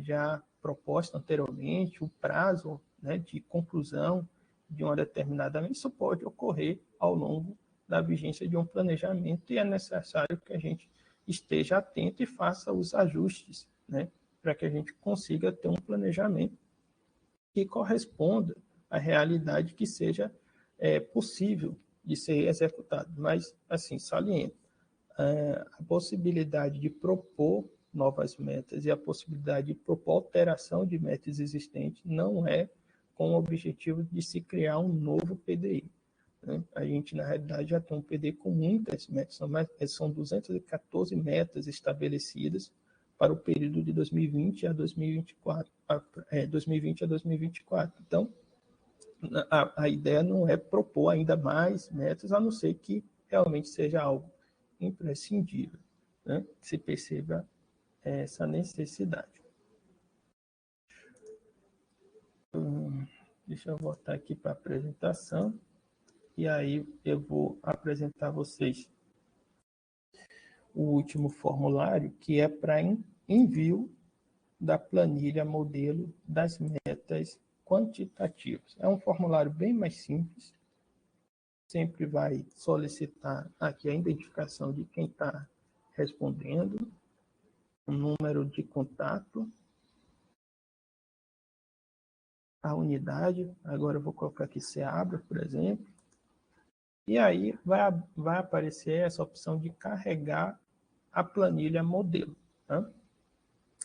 já proposta anteriormente, o prazo, né, de conclusão de uma determinada meta. Isso pode ocorrer ao longo da vigência de um planejamento e é necessário que a gente esteja atento e faça os ajustes, né, para que a gente consiga ter um planejamento que corresponda à realidade que seja possível de ser executado. Mas, assim, saliento, a possibilidade de propor novas metas e a possibilidade de propor alteração de metas existentes não é com o objetivo de se criar um novo PDI. Né? A gente, na realidade, já tem um PDI com muitas metas, são 214 metas estabelecidas para o período de 2020 a 2024. 2020 a 2024. Então, a ideia não é propor ainda mais metas, a não ser que realmente seja algo imprescindível, né? Que se perceba essa necessidade. Deixa eu voltar aqui para a apresentação e aí eu vou apresentar a vocês o último formulário, que é para envio da planilha modelo das metas quantitativas. É um formulário bem mais simples, sempre vai solicitar aqui a identificação de quem está respondendo, o número de contato, a unidade, agora eu vou colocar aqui CEABRA, por exemplo, e aí vai aparecer essa opção de carregar a planilha modelo. Tá?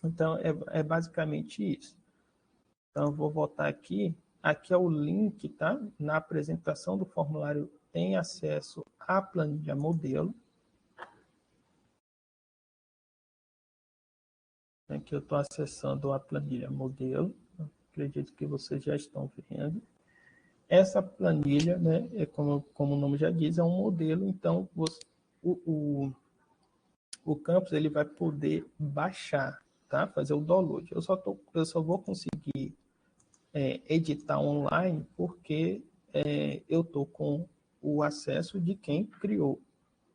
Então, é basicamente isso. Então, eu vou voltar aqui. Aqui é o link, tá? Na apresentação do formulário tem acesso à planilha modelo. Aqui eu estou acessando a planilha modelo. Acredito que vocês já estão vendo. Essa planilha, né, como o nome já diz, é um modelo. Então, o campus ele vai poder baixar tá? Fazer o download. Eu só vou conseguir editar online porque eu estou com o acesso de quem criou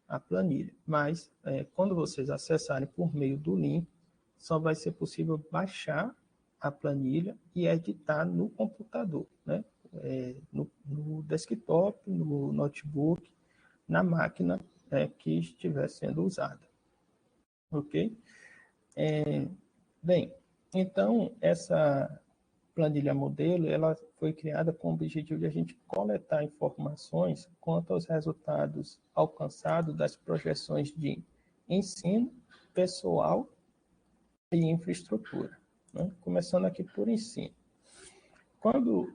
a planilha. Mas quando vocês acessarem por meio do link, só vai ser possível baixar a planilha e editar no computador, né? No desktop, no notebook, na máquina que estiver sendo usada. Ok? Bem, então essa planilha modelo, ela foi criada com o objetivo de a gente coletar informações quanto aos resultados alcançados das projeções de ensino, pessoal e infraestrutura, né? Começando aqui por ensino. Quando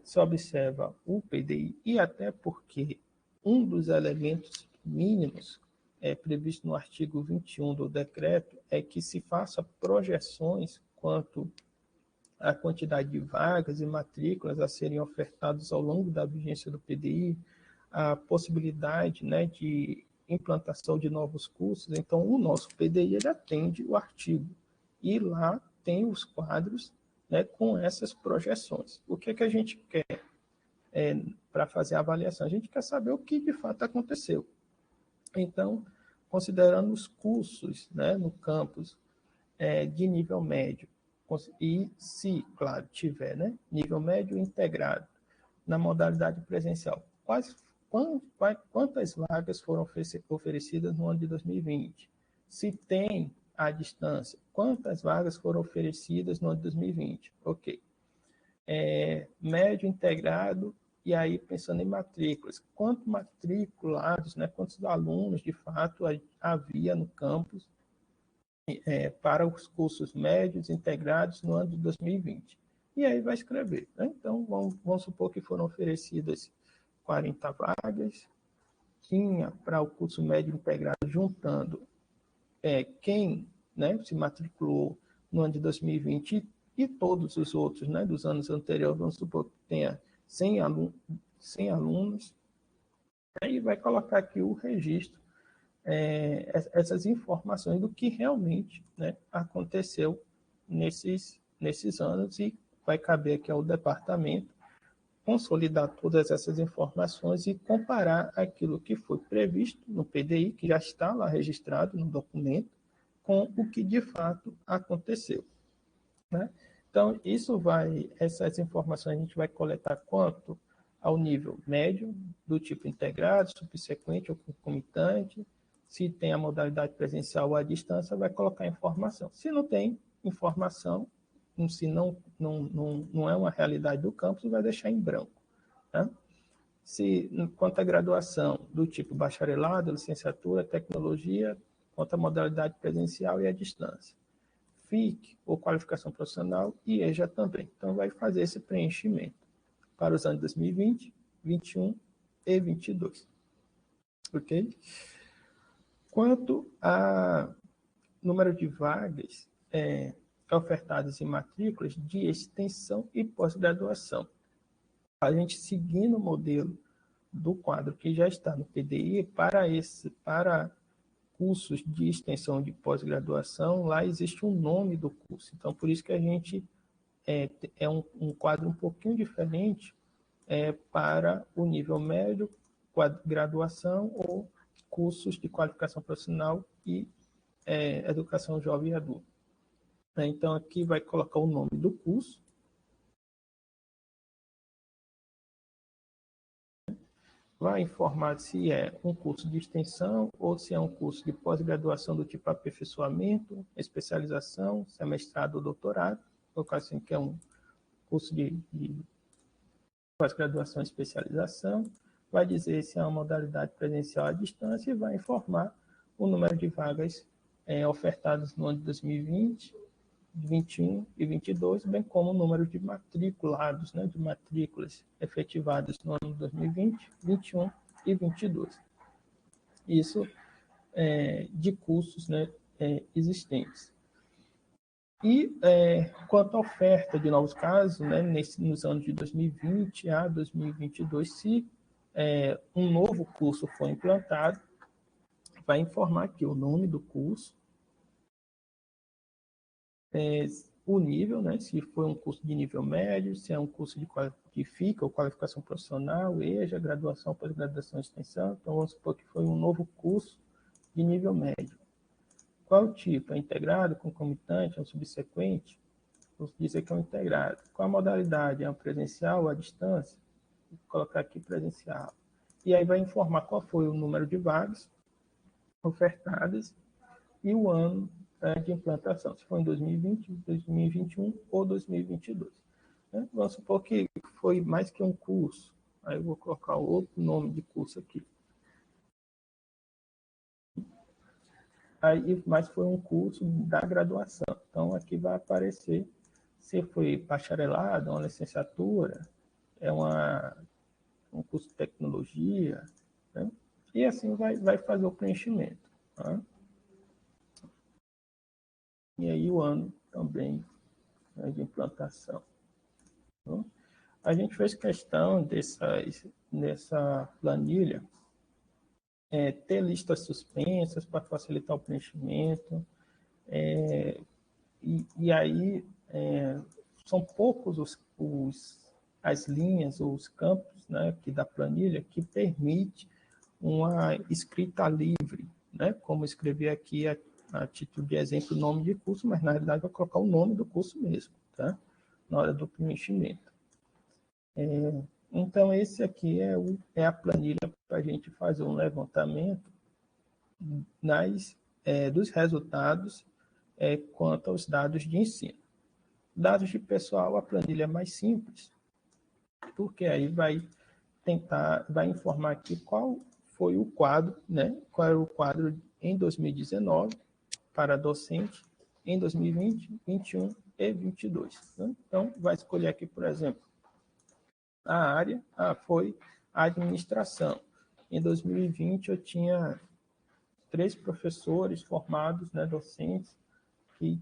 se observa o PDI, e até porque um dos elementos mínimos previsto no artigo 21 do decreto é que se faça projeções quanto à quantidade de vagas e matrículas a serem ofertadas ao longo da vigência do PDI, a possibilidade, né, de implantação de novos cursos. Então, o nosso PDI ele atende o artigo e lá tem os quadros, né, com essas projeções. O que a gente quer para fazer a avaliação? A gente quer saber o que de fato aconteceu. Então, considerando os cursos, né, no campus de nível médio, e se, claro, tiver, né, nível médio integrado na modalidade presencial, quantas vagas foram oferecidas no ano de 2020? Se tem à distância, quantas vagas foram oferecidas no ano de 2020? Ok. Médio integrado, e aí pensando em matrículas, quantos matriculados, né, quantos alunos de fato havia no campus para os cursos médios integrados no ano de 2020. E aí vai escrever, né? Então, vamos supor que foram oferecidas 40 vagas, tinha para o curso médio integrado, juntando quem, né, se matriculou no ano de 2020 e todos os outros, né, dos anos anteriores, vamos supor que tenha 100 alunos, aí vai colocar aqui o registro, essas informações do que realmente, né, aconteceu nesses anos, e vai caber aqui ao departamento consolidar todas essas informações e comparar aquilo que foi previsto no PDI, que já está lá registrado no documento, com o que de fato aconteceu, né? Então, essas informações a gente vai coletar quanto ao nível médio, do tipo integrado, subsequente ou concomitante. Se tem a modalidade presencial ou à distância, vai colocar informação. Se não tem informação, se não é uma realidade do campus, vai deixar em branco, né? Se, quanto à graduação, do tipo bacharelado, licenciatura, tecnologia, quanto à modalidade presencial e à distância. FIC, ou qualificação profissional, e EJA também. Então, vai fazer esse preenchimento para os anos 2020, 21 e 22. Ok? Quanto a número de vagas ofertadas em matrículas de extensão e pós-graduação, a gente seguindo o modelo do quadro que já está no PDI, para cursos de extensão de pós-graduação, lá existe um nome do curso. Então, por isso que a gente um quadro um pouquinho diferente para o nível médio, graduação ou cursos de qualificação profissional e educação jovem e adulta. Então, aqui vai colocar o nome do curso, vai informar se é um curso de extensão ou se é um curso de pós-graduação do tipo aperfeiçoamento, especialização, se é mestrado ou doutorado, no caso assim, que é um curso de pós-graduação e especialização, vai dizer se é uma modalidade presencial à distância e vai informar o número de vagas ofertadas no ano de 2020, 21 e 22, bem como o número de matriculados, né, de matrículas efetivadas no ano de 2020, 21 e 22. Isso de cursos, né, existentes. E quanto à oferta de novos casos, né, nos anos de 2020 a 2022, se um novo curso for implantado, vai informar aqui o nome do curso, o nível, né? Se foi um curso de nível médio, se é um curso que fica, ou qualificação profissional, EJA, graduação, pós-graduação e extensão. Então, vamos supor que foi um novo curso de nível médio. Qual o tipo? É integrado, concomitante, é um subsequente? Vamos dizer que é um integrado. Qual a modalidade? É um presencial ou à distância? Vou colocar aqui presencial. E aí vai informar qual foi o número de vagas ofertadas e o ano de implantação, se foi em 2020, 2021 ou 2022. Né? Vamos supor que foi mais que um curso. Aí eu vou colocar outro nome de curso aqui. Aí, mas foi um curso da graduação. Então, aqui vai aparecer se foi bacharelado, uma licenciatura, é um curso de tecnologia, né? E assim vai fazer o preenchimento. Tá? E aí o ano também, né, de implantação. Então, a gente fez questão nessa planilha ter listas suspensas para facilitar o preenchimento. E aí são poucos as linhas ou os campos, né, aqui da planilha que permite uma escrita livre, né, como escrever aqui a título de exemplo o nome de curso, mas na realidade vai colocar o nome do curso mesmo, tá? Na hora do preenchimento. Então, esse aqui é a planilha para a gente fazer um levantamento dos resultados quanto aos dados de ensino. Dados de pessoal, a planilha é mais simples, porque aí vai informar aqui qual foi o quadro, né? Qual era o quadro em 2019 para docente, em 2020, 2021 e 2022. Né? Então, vai escolher aqui, por exemplo, a área foi a administração. Em 2020, eu tinha 3 professores formados, né, docentes,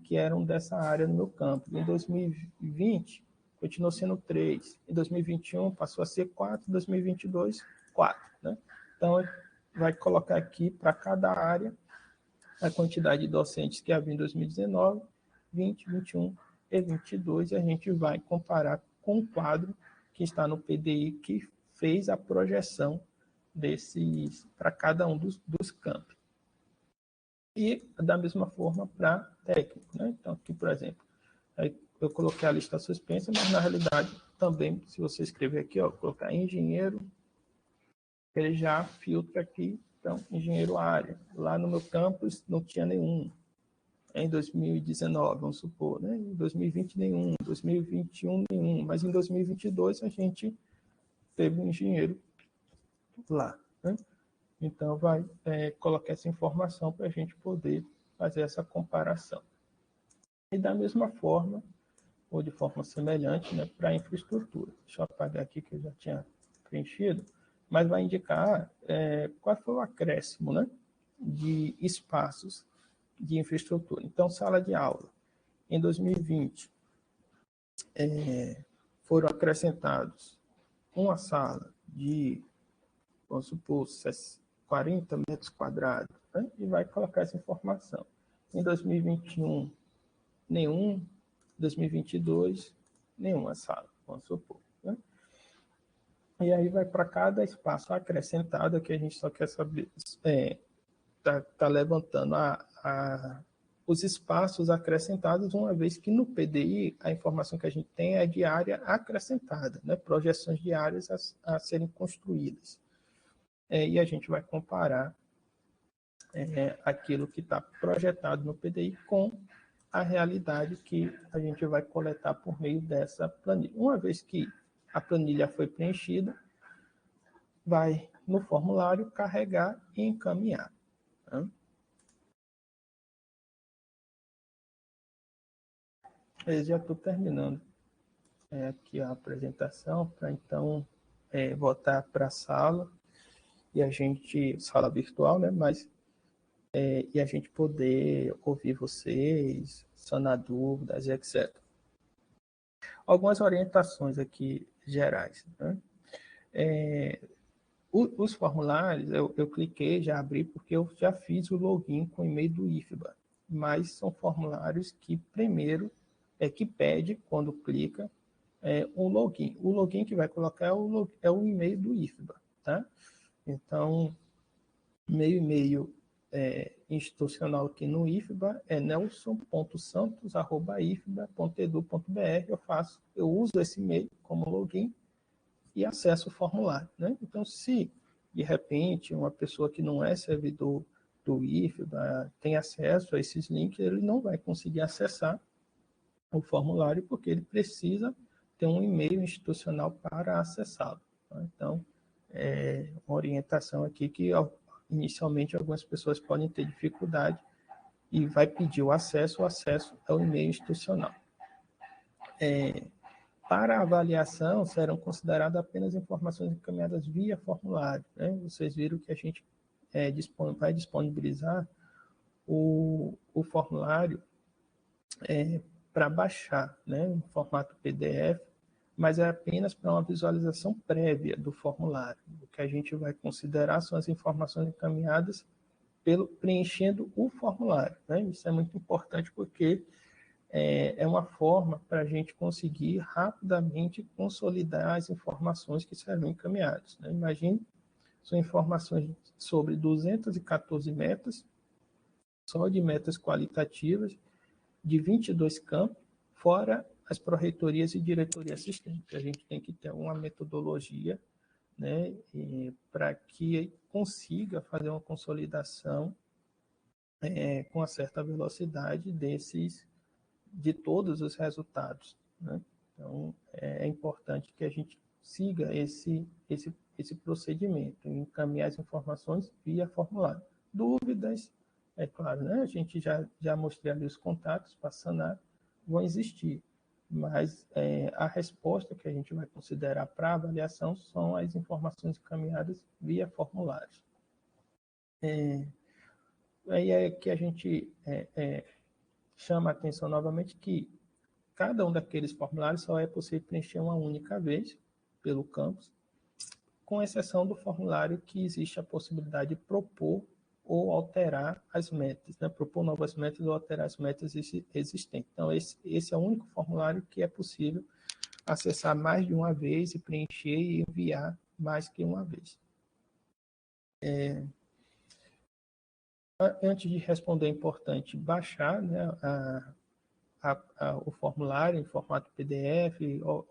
que eram dessa área no meu campo. Em 2020, continuou sendo 3. Em 2021, passou a ser 4. Em 2022, 4. Né? Então, vai colocar aqui para cada área a quantidade de docentes que havia em 2019, 20, 21 e 22, e a gente vai comparar com o quadro que está no PDI, que fez a projeção para cada um dos campos. E da mesma forma para técnico. Né? Então, aqui, por exemplo, eu coloquei a lista suspensa, mas na realidade também, se você escrever aqui, ó, colocar engenheiro, ele já filtra aqui, então, engenheiro área. Lá no meu campus não tinha nenhum. Em 2019, vamos supor, né? Em 2020 nenhum, em 2021 nenhum, mas em 2022 a gente teve um engenheiro lá. Né? Então, vai colocar essa informação para a gente poder fazer essa comparação. E da mesma forma, ou de forma semelhante, né, para a infraestrutura. Deixa eu apagar aqui que eu já tinha preenchido, mas vai indicar qual foi o acréscimo, né, de espaços de infraestrutura. Então, sala de aula. Em 2020, foram acrescentados uma sala de, vamos supor, 40 metros quadrados, né, e vai colocar essa informação. Em 2021, nenhum. 2022, nenhuma sala, vamos supor. Né? E aí vai para cada espaço acrescentado, que a gente só quer saber, tá levantando os espaços acrescentados, uma vez que no PDI a informação que a gente tem é de área acrescentada, né? Projeções de áreas a serem construídas. E a gente vai comparar aquilo que está projetado no PDI com a realidade que a gente vai coletar por meio dessa planilha. Uma vez que a planilha foi preenchida, vai no formulário carregar e encaminhar. Tá? Eu já estou terminando aqui a apresentação para então voltar para a sala e a gente, sala virtual, né? Mas e a gente poder ouvir vocês, sanar dúvidas, etc. Algumas orientações aqui gerais. Né? Os formulários, eu cliquei, já abri, porque eu já fiz o login com o e-mail do IFBA. mas são formulários que primeiro que pede, quando clica, um login. O login que vai colocar é o e-mail do IFBA, tá? Então, meu e-mail institucional aqui no IFBA é nelson.santos@ifba.edu.br. Eu uso esse e-mail como login e acesso o formulário, né? Então, se de repente uma pessoa que não é servidor do IFBA tem acesso a esses links, ele não vai conseguir acessar o formulário porque ele precisa ter um e-mail institucional para acessá-lo, tá? Então, uma orientação aqui que inicialmente algumas pessoas podem ter dificuldade e vai pedir o acesso é o e-mail institucional. Para a avaliação, serão consideradas apenas informações encaminhadas via formulário, né? Vocês viram que a gente vai disponibilizar o formulário para baixar, né, em formato PDF, mas é apenas para uma visualização prévia do formulário. O que a gente vai considerar são as informações encaminhadas preenchendo o formulário, né? Isso é muito importante porque é uma forma para a gente conseguir rapidamente consolidar as informações que serão encaminhadas, né? Imagine, são informações sobre 214 metas, só de metas qualitativas, de 22 campos, fora as pró-reitorias e diretoria assistente. A gente tem que ter uma metodologia, né, para que consiga fazer uma consolidação com uma certa velocidade de todos os resultados, né? Então, é importante que a gente siga esse procedimento, encaminhar as informações via formulário. Dúvidas, é claro, né? A gente já mostrei ali os contatos para sanar, vão existir, mas a resposta que a gente vai considerar para avaliação são as informações encaminhadas via formulários. Aí é que a gente chama a atenção novamente que cada um daqueles formulários só é possível preencher uma única vez pelo campus, com exceção do formulário que existe a possibilidade de propor ou alterar as metas, né? Propor novas metas ou alterar as metas existentes. Então, esse é o único formulário que é possível acessar mais de uma vez e preencher e enviar mais que uma vez. Antes de responder, é importante baixar, né, o formulário em formato PDF,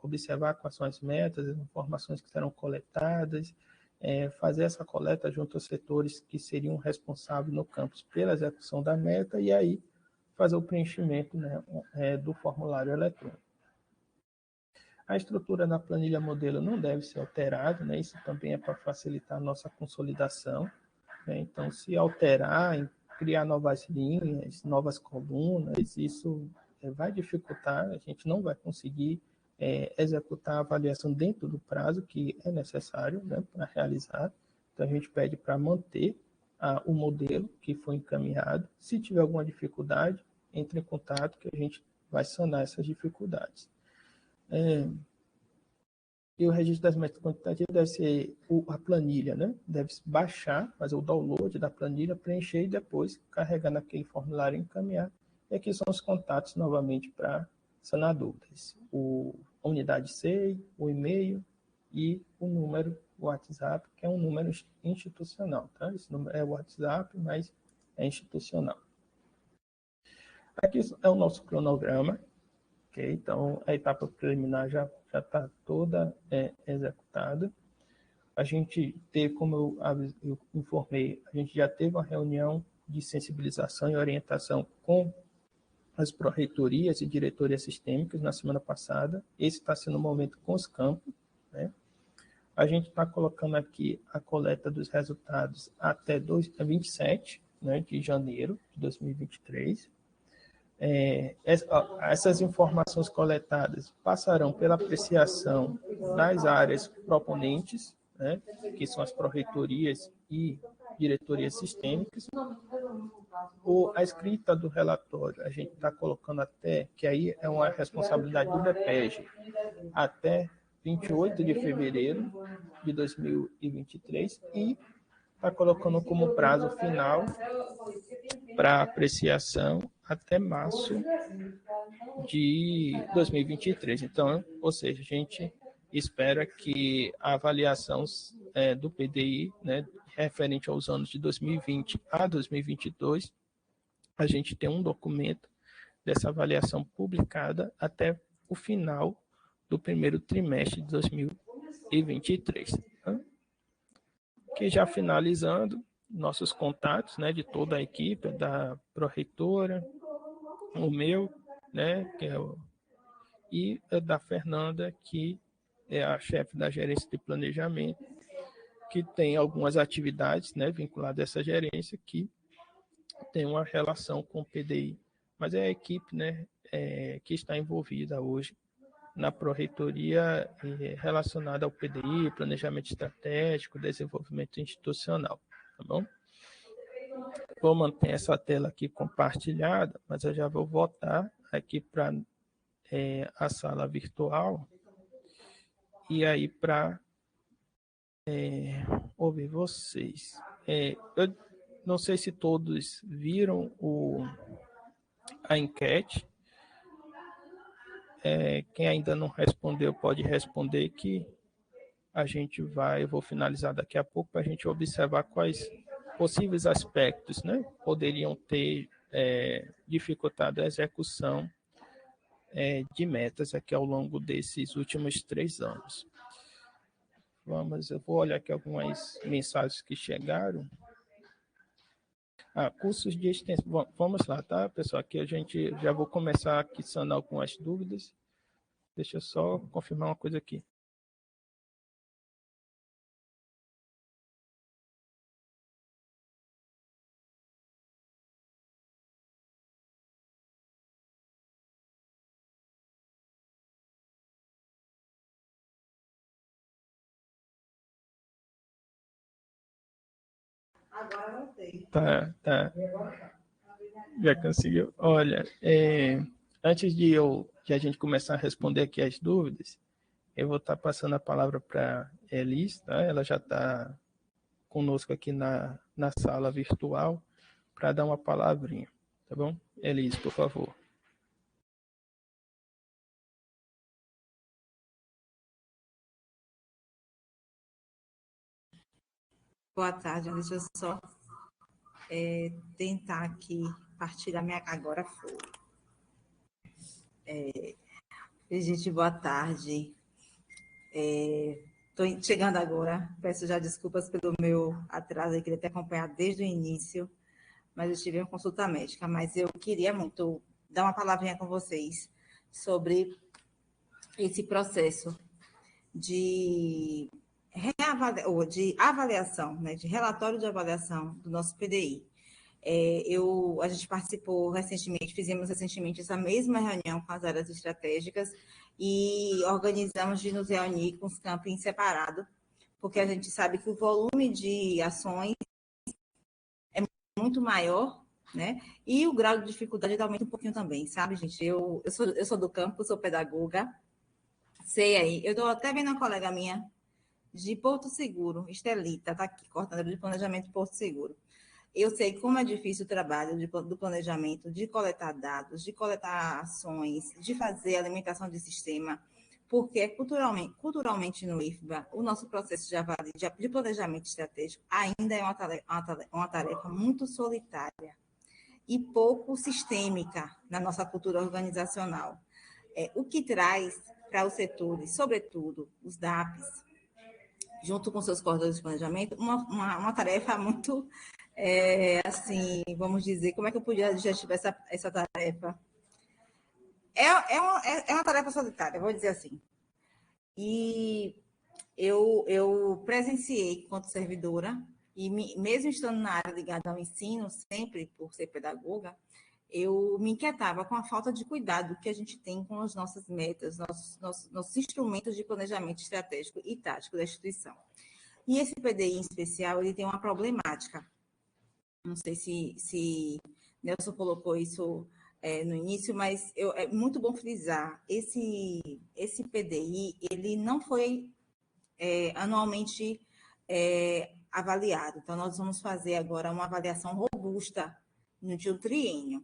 observar quais são as metas, as informações que serão coletadas, fazer essa coleta junto aos setores que seriam responsáveis no campus pela execução da meta e aí fazer o preenchimento, né, do formulário eletrônico. A estrutura da planilha modelo não deve ser alterada, né, isso também é para facilitar a nossa consolidação, né? Então, se alterar, criar novas linhas, novas colunas, isso vai dificultar, a gente não vai conseguir executar a avaliação dentro do prazo que é necessário, né, para realizar. Então, a gente pede para manter o modelo que foi encaminhado. Se tiver alguma dificuldade, entre em contato que a gente vai sanar essas dificuldades. E o registro das metas quantitativas deve ser a planilha, né? Deve baixar, fazer o download da planilha, preencher e depois carregar naquele formulário e encaminhar. E aqui são os contatos novamente para sanar dúvidas. A unidade SEI, o e-mail e o número WhatsApp, que é um número institucional, tá? Esse número é WhatsApp, mas é institucional. Aqui é o nosso cronograma. Okay? Então, a etapa preliminar já está toda executada. A gente teve, como eu informei, a gente já teve uma reunião de sensibilização e orientação com as pró-reitorias e diretorias sistêmicas na semana passada. Esse está sendo o momento com os campos, né? A gente está colocando aqui a coleta dos resultados até 27, né, de janeiro de 2023. Essas informações coletadas passarão pela apreciação das áreas proponentes, né, que são as pró-reitorias e diretorias sistêmicas. A escrita do relatório, a gente está colocando até, que aí é uma responsabilidade do DPEG, até 28 de fevereiro de 2023, e está colocando como prazo final para apreciação até março de 2023. Então, ou seja, a gente espera que a avaliação do PDI, né, referente aos anos de 2020 a 2022, a gente tem um documento dessa avaliação publicada até o final do primeiro trimestre de 2023. Tá? Que já finalizando, nossos contatos, né, de toda a equipe, da pró-reitora, o meu, né, que é e da Fernanda, que é a chefe da gerência de planejamento, que tem algumas atividades, né, vinculadas a essa gerência, que tem uma relação com o PDI. Mas é a equipe, né, que está envolvida hoje na pró-reitoria relacionada ao PDI, planejamento estratégico, desenvolvimento institucional, tá bom? Vou manter essa tela aqui compartilhada, mas eu já vou voltar aqui para a sala virtual e aí para ouvir vocês. Eu não sei se todos viram a enquete. Quem ainda não respondeu pode responder que eu vou finalizar daqui a pouco para a gente observar quais possíveis aspectos, né, poderiam ter dificultado a execução de metas aqui ao longo desses últimos 3 anos. Eu vou olhar aqui algumas mensagens que chegaram. Cursos de extensão. Vamos lá, tá, pessoal? Aqui a gente já vou começar aqui sanar algumas dúvidas. Deixa eu só confirmar uma coisa aqui. Agora não tem. Tá. Já conseguiu? Olha, antes de a gente começar a responder aqui as dúvidas, eu vou estar passando a palavra para a Elis, tá? Ela já está conosco aqui na sala virtual para dar uma palavrinha, tá bom? Elis, por favor. Boa tarde, deixa eu só tentar aqui partilhar minha... Agora foi. Gente, boa tarde. Estou chegando agora, peço já desculpas pelo meu atraso, eu queria ter acompanhado desde o início, mas eu tive uma consulta médica, mas eu queria muito dar uma palavrinha com vocês sobre esse processo de avaliação, né, de relatório de avaliação do nosso PDI. A gente participou recentemente, fizemos recentemente essa mesma reunião com as áreas estratégicas e organizamos de nos reunir com os campos separados, porque a gente sabe que o volume de ações é muito maior, né? E o grau de dificuldade aumenta um pouquinho também, sabe, gente? Eu sou do campo, sou pedagoga, sei aí. Eu estou até vendo uma colega minha de Porto Seguro, Estelita, está aqui, coordenadora de planejamento de Porto Seguro. Eu sei como é difícil o trabalho do planejamento, de coletar dados, de coletar ações, de fazer alimentação de sistema, porque culturalmente no IFBA, o nosso processo de planejamento estratégico ainda é uma tarefa muito solitária e pouco sistêmica na nossa cultura organizacional. O que traz para os setores, sobretudo os DAPs, junto com seus coordenadores de planejamento, uma tarefa muito, assim, vamos dizer, como é que eu podia adjetivar essa tarefa? É uma tarefa solitária, vou dizer assim. E eu presenciei, enquanto servidora, e mesmo estando na área ligada ao ensino, sempre por ser pedagoga, eu me inquietava com a falta de cuidado que a gente tem com as nossas metas, nossos instrumentos de planejamento estratégico e tático da instituição. E esse PDI em especial, ele tem uma problemática. Não sei se Nelson colocou isso no início, mas é muito bom frisar, esse PDI, ele não foi anualmente avaliado. Então, nós vamos fazer agora uma avaliação robusta de um triênio,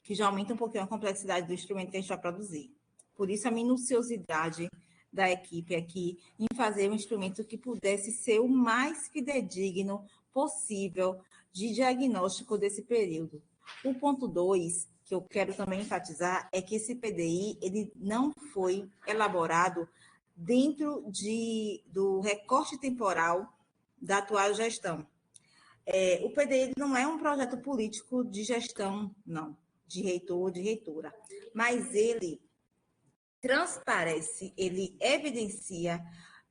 que já aumenta um pouquinho a complexidade do instrumento que a gente vai produzir. Por isso, a minuciosidade da equipe aqui em fazer um instrumento que pudesse ser o mais fidedigno possível de diagnóstico desse período. O ponto 2, que eu quero também enfatizar, é que esse PDI ele não foi elaborado dentro do recorte temporal da atual gestão. O PDI não é um projeto político de gestão, não, de reitor ou de reitora, mas ele transparece, ele evidencia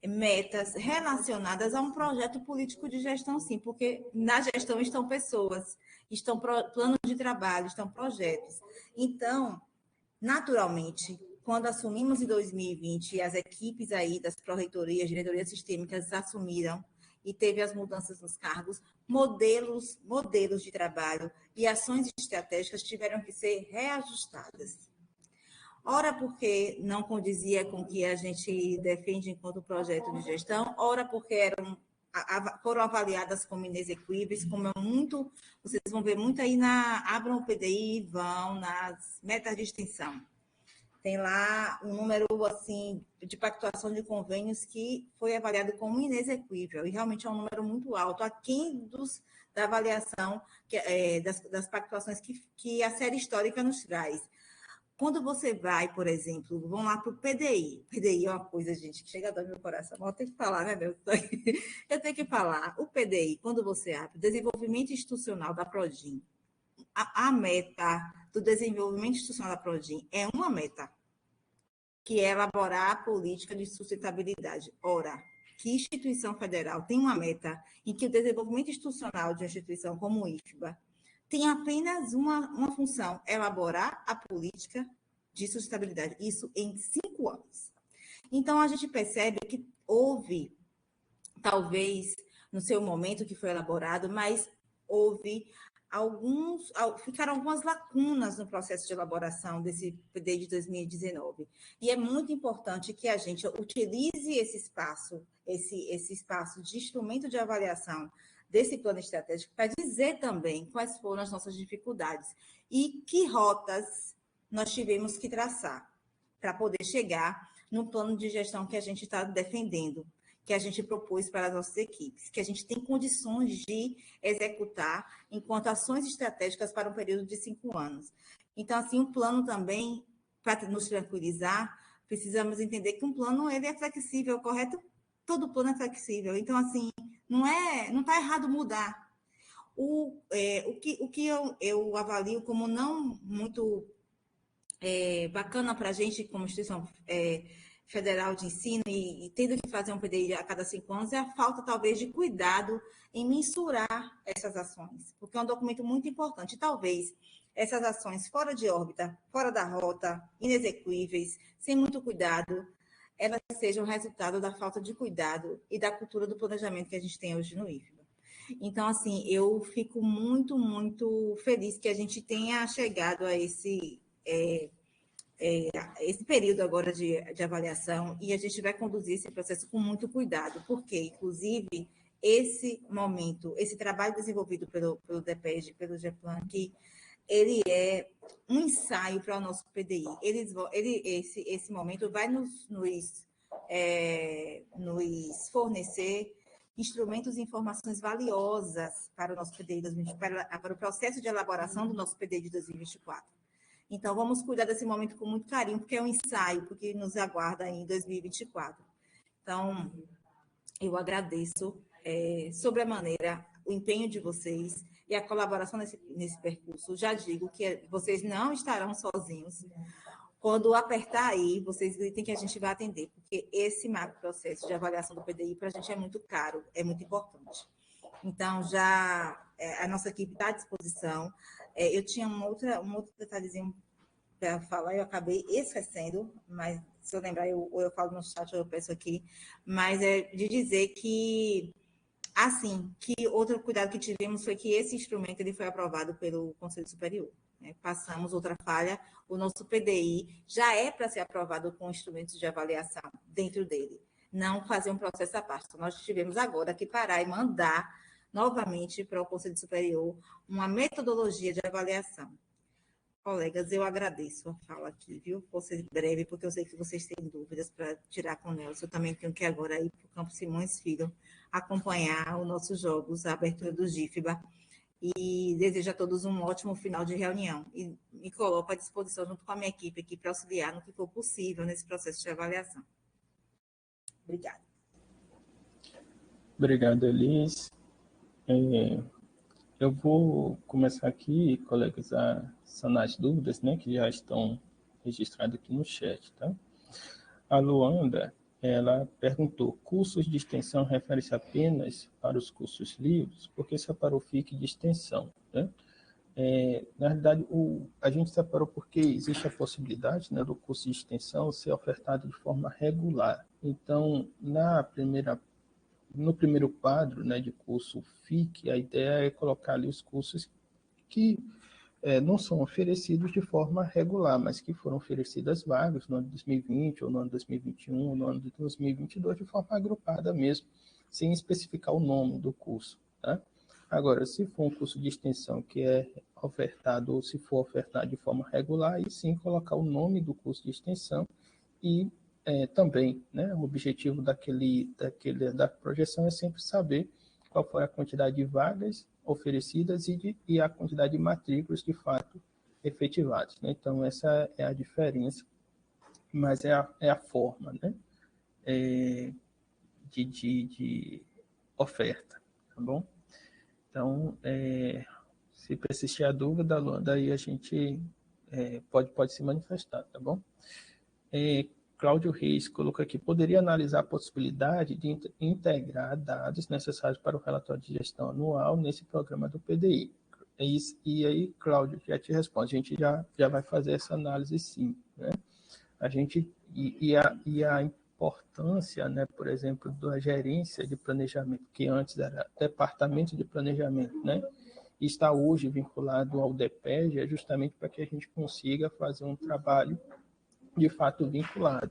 metas relacionadas a um projeto político de gestão, sim, porque na gestão estão pessoas, estão planos de trabalho, estão projetos. Então, naturalmente, quando assumimos em 2020, as equipes aí das pró-reitorias, diretorias sistêmicas assumiram e teve as mudanças nos cargos, modelos de trabalho e ações estratégicas tiveram que ser reajustadas. Ora porque não condizia com o que a gente defende enquanto projeto de gestão, ora porque foram avaliadas como inexequíveis, como é muito, vocês vão ver muito aí abram o PDI e vão nas metas de extensão. Tem lá um número assim de pactuação de convênios que foi avaliado como inexequível, e realmente é um número muito alto, aquém da avaliação das pactuações que a série histórica nos traz. Quando você vai, por exemplo, vamos lá para o PDI. PDI é uma coisa, gente, que chega a dar meu coração. Mas eu tenho que falar, né, meu? Eu tenho que falar. O PDI, quando você abre, desenvolvimento institucional da Prodim, a meta do desenvolvimento institucional da Prodim é uma meta, que é elaborar a política de sustentabilidade. Ora, que instituição federal tem uma meta em que o desenvolvimento institucional de uma instituição como o IFBA tem apenas uma função, elaborar a política de sustentabilidade. Isso em 5 anos. Então, a gente percebe que houve, talvez, no seu momento que foi elaborado, mas houve ficaram algumas lacunas no processo de elaboração desse PDI de 2019. E é muito importante que a gente utilize esse espaço de instrumento de avaliação desse plano estratégico para dizer também quais foram as nossas dificuldades e que rotas nós tivemos que traçar para poder chegar no plano de gestão que a gente está defendendo, que a gente propôs para as nossas equipes, que a gente tem condições de executar enquanto ações estratégicas para um período de 5 anos. Então, assim, um plano também, para nos tranquilizar, precisamos entender que um plano ele é flexível, correto? Todo plano é flexível. Então, assim, não está errado mudar. O que eu avalio como não muito bacana para a gente, como instituição federal de ensino, e tendo que fazer um PDI a cada 5 anos, é a falta, talvez, de cuidado em mensurar essas ações, porque é um documento muito importante. Talvez essas ações fora de órbita, fora da rota, inexequíveis, sem muito cuidado, elas sejam resultado da falta de cuidado e da cultura do planejamento que a gente tem hoje no IFBA. Então, assim, eu fico muito, muito feliz que a gente tenha chegado a esse período agora de avaliação, e a gente vai conduzir esse processo com muito cuidado, porque, inclusive, esse momento, esse trabalho desenvolvido pelo DPEG, pelo GEPLAN, ele é um ensaio para o nosso PDI. Esse momento vai nos fornecer instrumentos e informações valiosas para o nosso PDI para o processo de elaboração do nosso PDI de 2024. Então, vamos cuidar desse momento com muito carinho, porque é um ensaio, porque nos aguarda em 2024. Então, eu agradeço sobremaneira o empenho de vocês e a colaboração nesse percurso. Já digo que vocês não estarão sozinhos. Quando apertar aí, vocês gritem que a gente vai atender, porque esse macro processo de avaliação do PDI para a gente é muito caro, é muito importante. Então, a nossa equipe está à disposição. Eu tinha um outro detalhezinho para falar, eu acabei esquecendo, mas se eu lembrar, eu falo no chat, eu peço aqui, mas é de dizer que, assim, que outro cuidado que tivemos foi que esse instrumento ele foi aprovado pelo Conselho Superior. Passamos outra falha, o nosso PDI já é para ser aprovado com instrumentos de avaliação dentro dele, não fazer um processo à parte. Então, nós tivemos agora que parar e mandar novamente para o Conselho Superior uma metodologia de avaliação. Colegas, eu agradeço a fala aqui, viu? Vou ser breve, porque eu sei que vocês têm dúvidas para tirar com o Nelson. Eu também tenho que agora ir para o Campo Simões Filho acompanhar os nossos jogos, a abertura do GIFBA. E desejo a todos um ótimo final de reunião. E me coloco à disposição, junto com a minha equipe aqui, para auxiliar no que for possível nesse processo de avaliação. Obrigada. Obrigado, Elis. Eu vou começar aqui, colegas, a sanar as dúvidas, né, que já estão registradas aqui no chat, tá? A Luanda, ela perguntou, cursos de extensão refere-se apenas para os cursos livres? Por que separou FIC de extensão, né? Na realidade, a gente separou porque existe a possibilidade, né, do curso de extensão ser ofertado de forma regular. Então, no primeiro quadro, né, de curso FIC, a ideia é colocar ali os cursos que não são oferecidos de forma regular, mas que foram oferecidas vagas no ano de 2020, ou no ano de 2021, ou no ano de 2022, de forma agrupada mesmo, sem especificar o nome do curso. Tá? Agora, se for um curso de extensão que é ofertado, ou se for ofertado de forma regular, aí sim colocar o nome do curso de extensão e também, né, o objetivo da projeção é sempre saber qual foi a quantidade de vagas oferecidas e a quantidade de matrículas de fato efetivadas. Né? Então, essa é a diferença, mas é a forma, né, de oferta, tá bom? Então, se persistir a dúvida, Luanda, aí a gente pode se manifestar, tá bom? Cláudio Reis colocou aqui, poderia analisar a possibilidade de integrar dados necessários para o relatório de gestão anual nesse programa do PDI. E aí, Cláudio, já te responde, a gente já vai fazer essa análise sim. Né? A gente, e a importância, né, por exemplo, da gerência de planejamento, que antes era departamento de planejamento, né? E está hoje vinculado ao DPEG, é justamente para que a gente consiga fazer um trabalho de fato vinculado.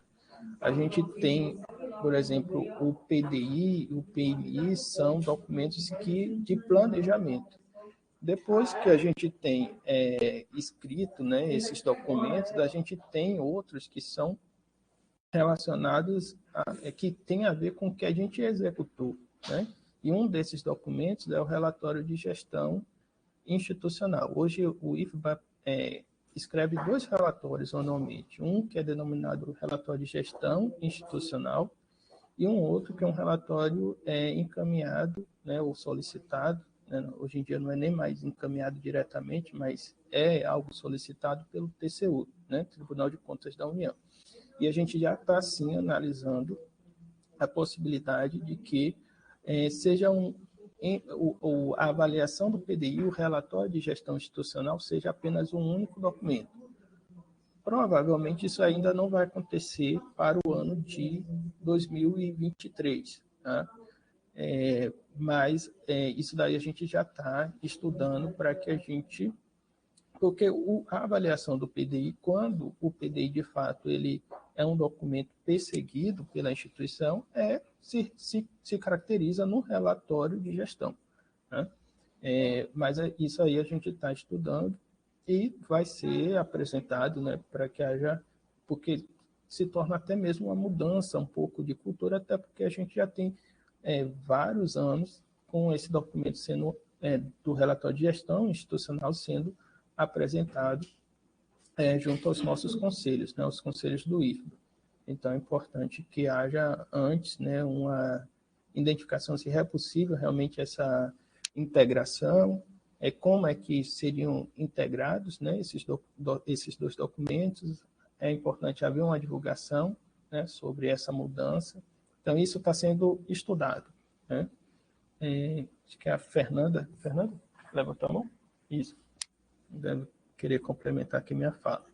A gente tem, por exemplo, o PDI e o PMI são documentos de planejamento. Depois que a gente tem escrito, né, esses documentos, a gente tem outros que são relacionados que tem a ver com o que a gente executou, né? E um desses documentos é o relatório de gestão institucional. Hoje o IFBA escreve dois relatórios anualmente, um que é denominado relatório de gestão institucional e um outro que é um relatório encaminhado, né, ou solicitado, né, hoje em dia não é nem mais encaminhado diretamente, mas é algo solicitado pelo TCU, né, Tribunal de Contas da União. E a gente já está, sim, analisando a possibilidade de que seja a avaliação do PDI, o relatório de gestão institucional, seja apenas um único documento. Provavelmente isso ainda não vai acontecer para o ano de 2023, tá? Mas isso daí a gente já está estudando para que a gente... Porque a avaliação do PDI, quando o PDI, de fato, ele é um documento perseguido pela instituição, se caracteriza no relatório de gestão. Né? Mas isso aí a gente está estudando e vai ser apresentado, né, para que haja... Porque se torna até mesmo uma mudança um pouco de cultura, até porque a gente já tem vários anos com esse documento sendo, do relatório de gestão institucional sendo apresentado junto aos nossos conselhos, né, os conselhos do IFBA. Então, é importante que haja antes, né, uma identificação se é possível realmente essa integração, como é que seriam integrados, né, esses dois documentos. É importante haver uma divulgação, né, sobre essa mudança. Então, isso está sendo estudado. Né? Acho que é a Fernanda. Fernanda, levantou a mão? Isso. Deve querer complementar aqui minha fala.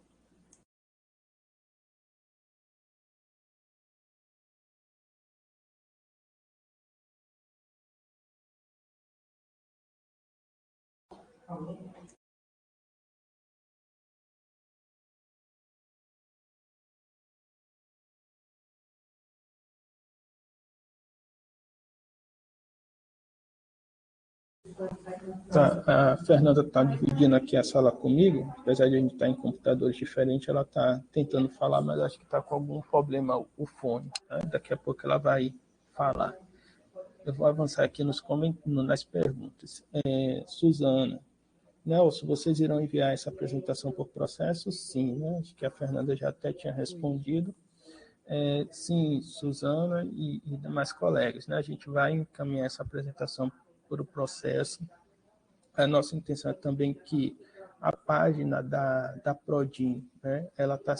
Tá, a Fernanda está dividindo aqui a sala comigo, apesar de a gente estar em computadores diferentes, ela está tentando falar, mas acho que está com algum problema o fone. Tá? Daqui a pouco ela vai falar. Eu vou avançar aqui nas perguntas. Suzana, Nelson, vocês irão enviar essa apresentação por processo? Sim, né? Acho que a Fernanda já até tinha respondido. Sim, Suzana e demais colegas, né? A gente vai encaminhar essa apresentação por o processo. A nossa intenção é também que a página da Prodin, né, ela está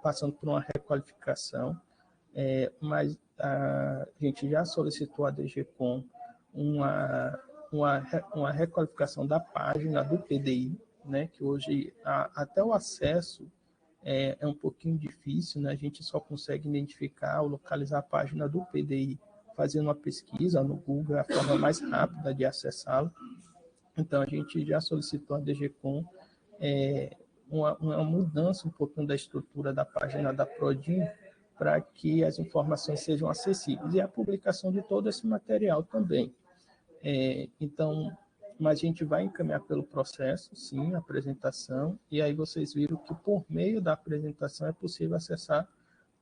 passando por uma requalificação, mas a gente já solicitou à DGCOM uma requalificação da página do PDI, né, que hoje até o acesso é um pouquinho difícil, né, a gente só consegue identificar ou localizar a página do PDI fazendo uma pesquisa no Google, é a forma mais rápida de acessá-la. Então, a gente já solicitou à DGCOM uma mudança um pouquinho da estrutura da página da Prodin para que as informações sejam acessíveis e a publicação de todo esse material também. Então, mas a gente vai encaminhar pelo processo, sim, a apresentação, e aí vocês viram que por meio da apresentação é possível acessar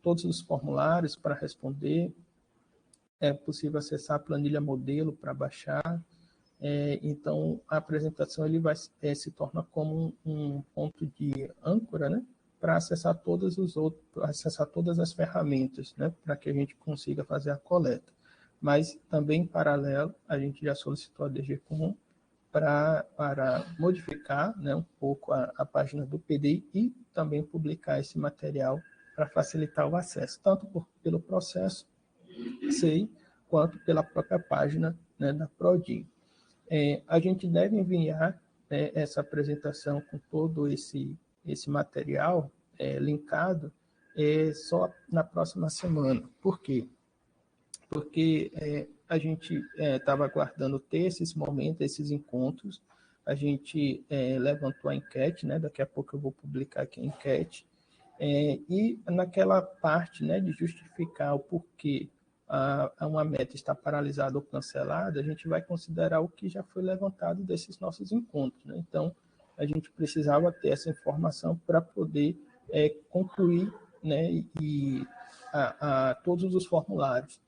todos os formulários para responder, é possível acessar a planilha modelo para baixar. Então, a apresentação ele se torna como um ponto de âncora, né, para acessar acessar todas as ferramentas, né, para que a gente consiga fazer a coleta. Mas também, em paralelo, a gente já solicitou a DGCOM para modificar, né, um pouco a página do PDI e também publicar esse material para facilitar o acesso, tanto pelo processo SEI, quanto pela própria página, né, da Prodin. A gente deve enviar, né, essa apresentação com todo esse material linkado só na próxima semana. Por quê? Porque a gente estava aguardando ter esses momentos, esses encontros. A gente levantou a enquete, né? Daqui a pouco eu vou publicar aqui a enquete. E naquela parte, né, de justificar o porquê uma meta está paralisada ou cancelada, a gente vai considerar o que já foi levantado desses nossos encontros, né? Então, a gente precisava ter essa informação para poder concluir, né, todos os formulários.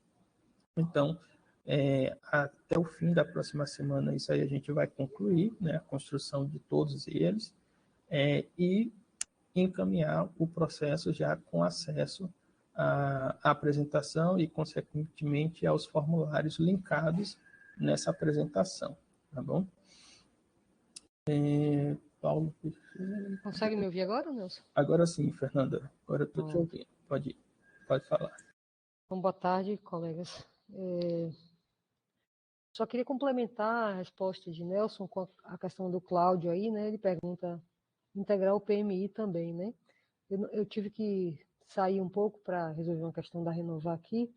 Então, até o fim da próxima semana, isso aí a gente vai concluir, né, a construção de todos eles, e encaminhar o processo já com acesso à apresentação e, consequentemente, aos formulários linkados nessa apresentação, tá bom? Paulo. Consegue me ouvir agora, Nelson? Agora sim, Fernanda. Agora eu estou te ouvindo. Pode falar. Bom, boa tarde, colegas. Só queria complementar a resposta de Nelson com a questão do Cláudio aí, né? Ele pergunta integrar o PMI também, né? Eu tive que sair um pouco para resolver uma questão da Renovar aqui.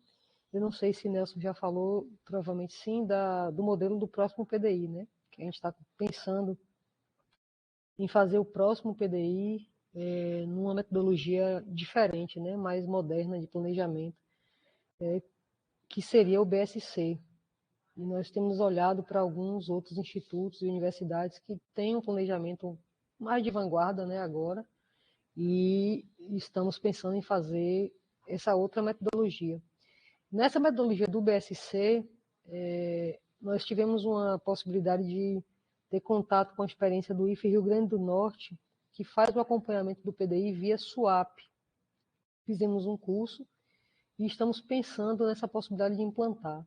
Eu não sei se Nelson já falou, provavelmente sim, do modelo do próximo PDI, né? Que a gente está pensando em fazer o próximo PDI numa metodologia diferente, né? Mais moderna de planejamento, que seria o BSC. E nós temos olhado para alguns outros institutos e universidades que têm um planejamento mais de vanguarda, né, agora, e estamos pensando em fazer essa outra metodologia. Nessa metodologia do BSC, nós tivemos uma possibilidade de ter contato com a experiência do IFE Rio Grande do Norte, que faz o acompanhamento do PDI via SWAP. Fizemos um curso e estamos pensando nessa possibilidade de implantar.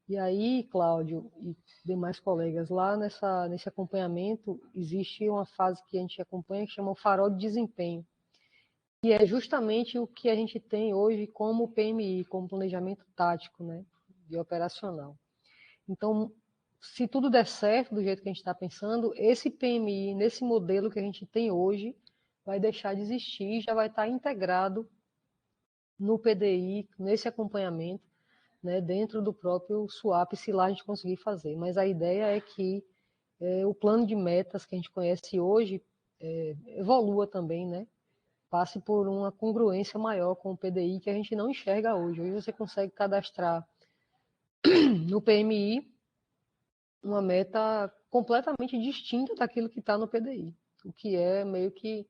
E aí, Cláudio e demais colegas, lá nesse acompanhamento, existe uma fase que a gente acompanha que chama o farol de desempenho, que é justamente o que a gente tem hoje como PMI, como planejamento tático, né, e operacional. Então, se tudo der certo do jeito que a gente está pensando, esse PMI, nesse modelo que a gente tem hoje, vai deixar de existir e já vai estar integrado no PDI, nesse acompanhamento, né, dentro do próprio SWAP, se lá a gente conseguir fazer. Mas a ideia é que o plano de metas que a gente conhece hoje evolua também, né? Passe por uma congruência maior com o PDI que a gente não enxerga hoje. Hoje você consegue cadastrar no PMI uma meta completamente distinta daquilo que está no PDI, o que é meio que,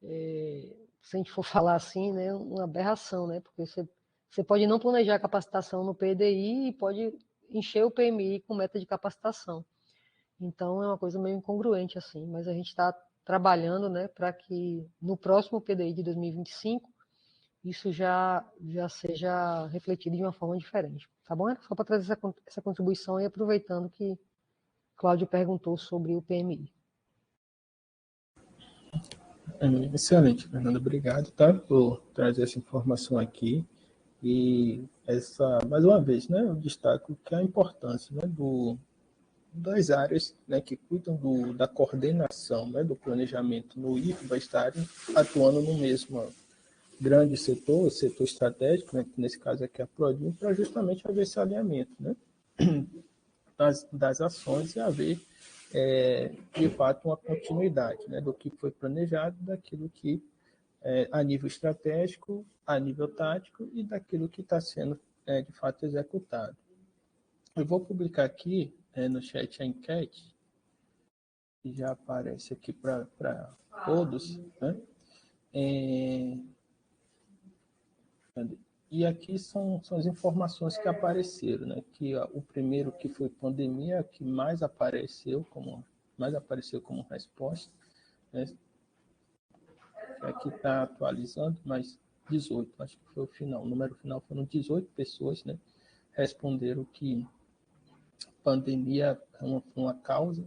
se a gente for falar assim, né, uma aberração, né, porque você pode não planejar capacitação no PDI e pode encher o PMI com meta de capacitação. Então, é uma coisa meio incongruente, assim, mas a gente está trabalhando, né, para que no próximo PDI de 2025 isso já seja refletido de uma forma diferente. Tá bom? Era só para trazer essa contribuição e aproveitando que Cláudio perguntou sobre o PMI. Excelente, Fernando. Obrigado, tá, por trazer essa informação aqui. E mais uma vez, né, eu destaco que a importância, né, das áreas, né, que cuidam da coordenação, né, do planejamento no IFBA estarem atuando no mesmo grande setor estratégico, né, que nesse caso aqui é a Prodin, para justamente haver esse alinhamento, né, das ações e haver, de fato, uma continuidade, né, do que foi planejado, daquilo que, a nível estratégico, a nível tático e daquilo que está sendo, de fato, executado. Eu vou publicar aqui no chat a enquete, que já aparece aqui para todos, né? E aqui são as informações que apareceram, né? Que o primeiro, que foi pandemia, que mais apareceu como resposta, né? Aqui está atualizando, mas 18, acho que foi o final. O número final foram 18 pessoas, né? Responderam que pandemia é uma causa.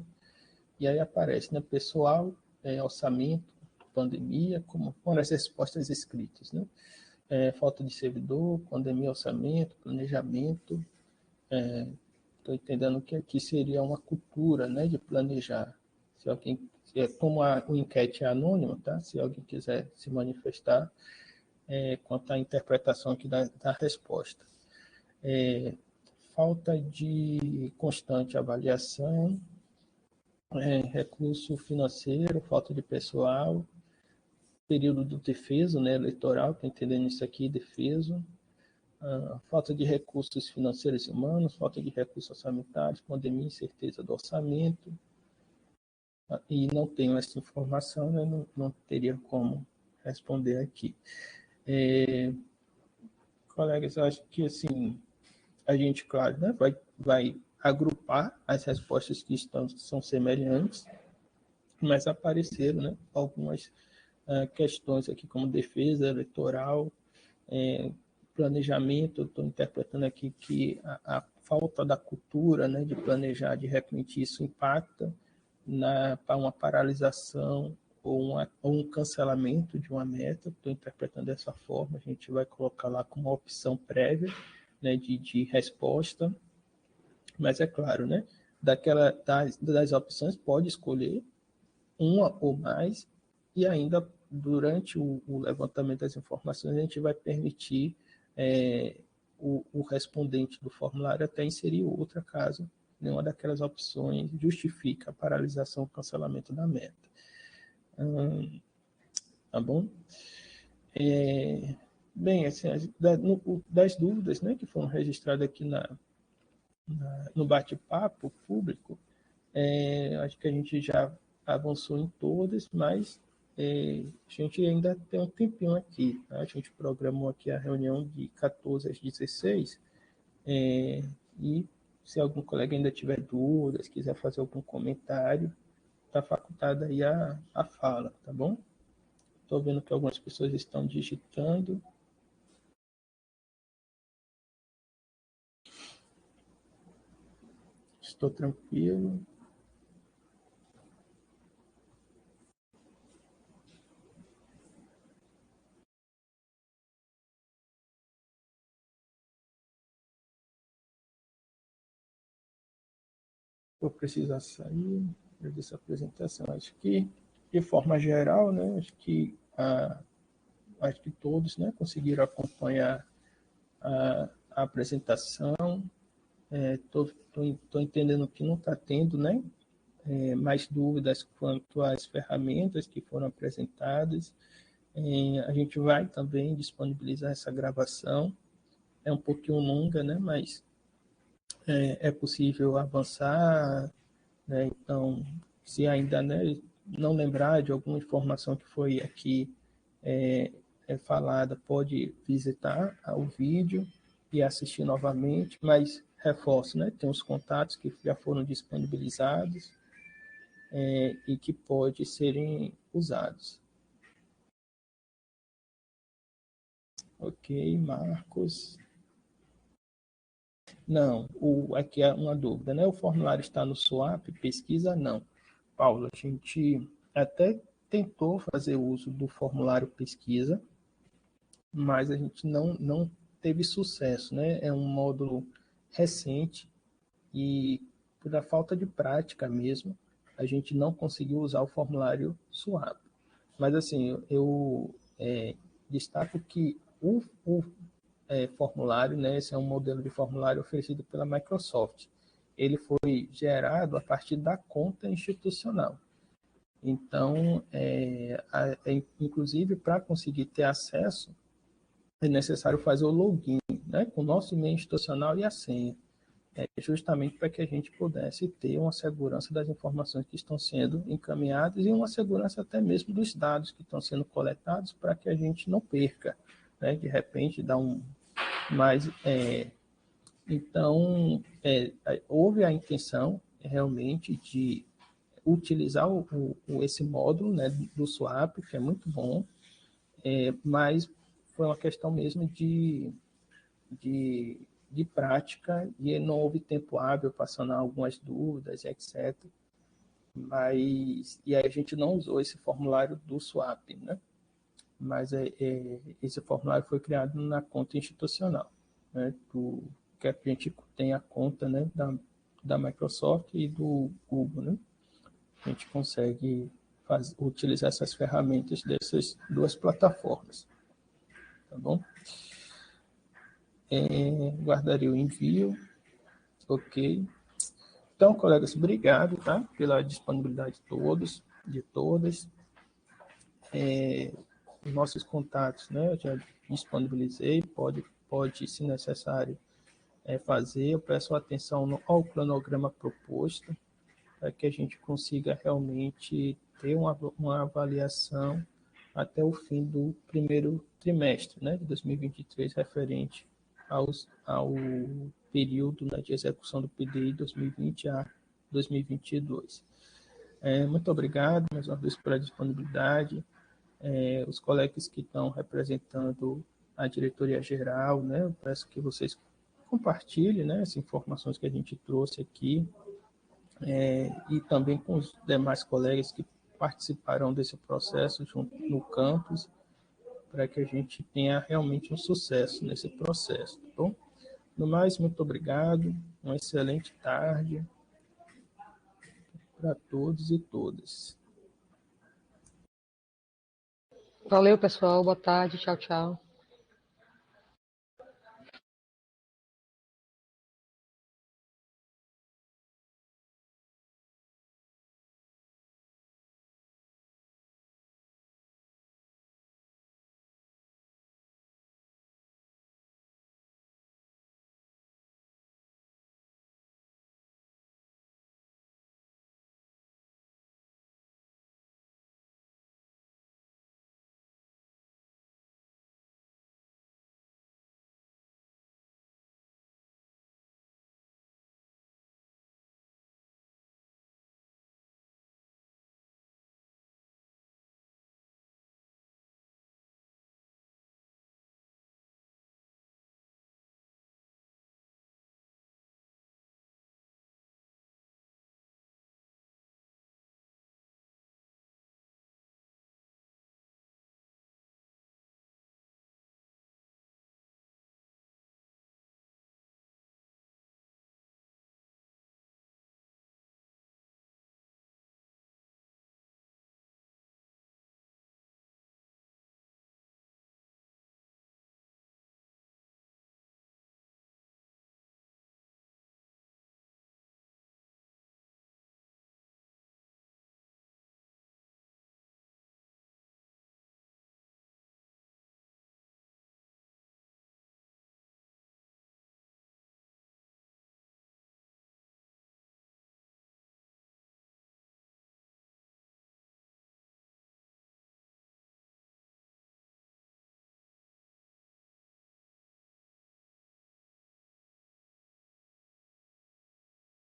E aí aparece, né? Pessoal, orçamento, pandemia, como foram as respostas escritas, né? Falta de servidor, pandemia, orçamento, planejamento. Estou entendendo que aqui seria uma cultura, né, de planejar. Se alguém, como a enquete é anônima, tá? Se alguém quiser se manifestar quanto à interpretação aqui da resposta. Falta de constante avaliação, recurso financeiro, falta de pessoal, período do defeso, né, eleitoral, estou entendendo isso aqui, defeso, falta de recursos financeiros e humanos, falta de recursos orçamentários, pandemia, incerteza do orçamento, e não tenho essa informação, né, não teria como responder aqui. Colegas, eu acho que, assim, a gente, claro, né, vai agrupar as respostas que são semelhantes, mas apareceram, né, algumas questões aqui, como defesa eleitoral, planejamento. Eu estou interpretando aqui que a falta da cultura, né, de planejar, de refletir, isso impacta para uma paralisação ou um cancelamento de uma meta. Estou interpretando dessa forma. A gente vai colocar lá como uma opção prévia, né, de resposta. Mas é claro, né, das opções pode escolher uma ou mais, e ainda durante o levantamento das informações a gente vai permitir o respondente do formulário até inserir outra, caso nenhuma daquelas opções justifique a paralisação ou cancelamento da meta. Tá bom? Bem, assim, das dúvidas, né, que foram registradas aqui no bate-papo público, acho que a gente já avançou em todas, mas a gente ainda tem um tempinho aqui. Tá? A gente programou aqui a reunião de 14 às 16, e se algum colega ainda tiver dúvidas, quiser fazer algum comentário, está facultada aí a fala, tá bom? Estou vendo que algumas pessoas estão digitando. Estou tranquilo. Vou precisar sair dessa apresentação. Acho que, de forma geral, né, acho que todos, né, conseguiram acompanhar a apresentação. Estou entendendo que não está tendo, né, mais dúvidas quanto às ferramentas que foram apresentadas. A gente vai também disponibilizar essa gravação. É um pouquinho longa, né, mas é possível avançar, né? Então, se ainda, né, não lembrar de alguma informação que foi aqui falada, pode visitar o vídeo e assistir novamente, mas reforço, né, tem os contatos que já foram disponibilizados e que podem serem usados. Ok, Marcos. Não, aqui é uma dúvida, né? O formulário está no SWAP, pesquisa não. Paulo, a gente até tentou fazer uso do formulário pesquisa, mas a gente não teve sucesso, né? É um módulo recente e por a falta de prática mesmo, a gente não conseguiu usar o formulário SWAP. Mas assim, eu destaco que o formulário, né? Esse é um modelo de formulário oferecido pela Microsoft. Ele foi gerado a partir da conta institucional. Então, inclusive, para conseguir ter acesso, é necessário fazer o login, né? Com o nosso e-mail institucional e a senha. Justamente para que a gente pudesse ter uma segurança das informações que estão sendo encaminhadas e uma segurança até mesmo dos dados que estão sendo coletados para que a gente não perca, né? De repente, dá um mas, então, houve a intenção realmente de utilizar esse módulo, né, do SWAP, que é muito bom, mas foi uma questão mesmo de prática e não houve tempo hábil para sanar algumas dúvidas, etc. E aí a gente não usou esse formulário do SWAP, né? Mas esse formulário foi criado na conta institucional, né? Que a gente tem a conta, né, da Microsoft e do Google, né? A gente consegue utilizar essas ferramentas dessas duas plataformas, tá bom? Guardaria o envio, ok. Então, colegas, obrigado, tá? Pela disponibilidade de todas. Nossos contatos, né? Eu já disponibilizei, pode, se necessário, fazer. Eu peço atenção ao cronograma proposto, para que a gente consiga realmente ter uma avaliação até o fim do primeiro trimestre, né, de 2023, referente ao período, né, de execução do PDI 2020 a 2022. Muito obrigado mais uma vez pela disponibilidade. Os colegas que estão representando a diretoria geral, né, eu peço que vocês compartilhem, né, as informações que a gente trouxe aqui, e também com os demais colegas que participarão desse processo junto no campus, para que a gente tenha realmente um sucesso nesse processo, tá bom? No mais, muito obrigado, uma excelente tarde para todos e todas. Valeu, pessoal. Boa tarde. Tchau, tchau.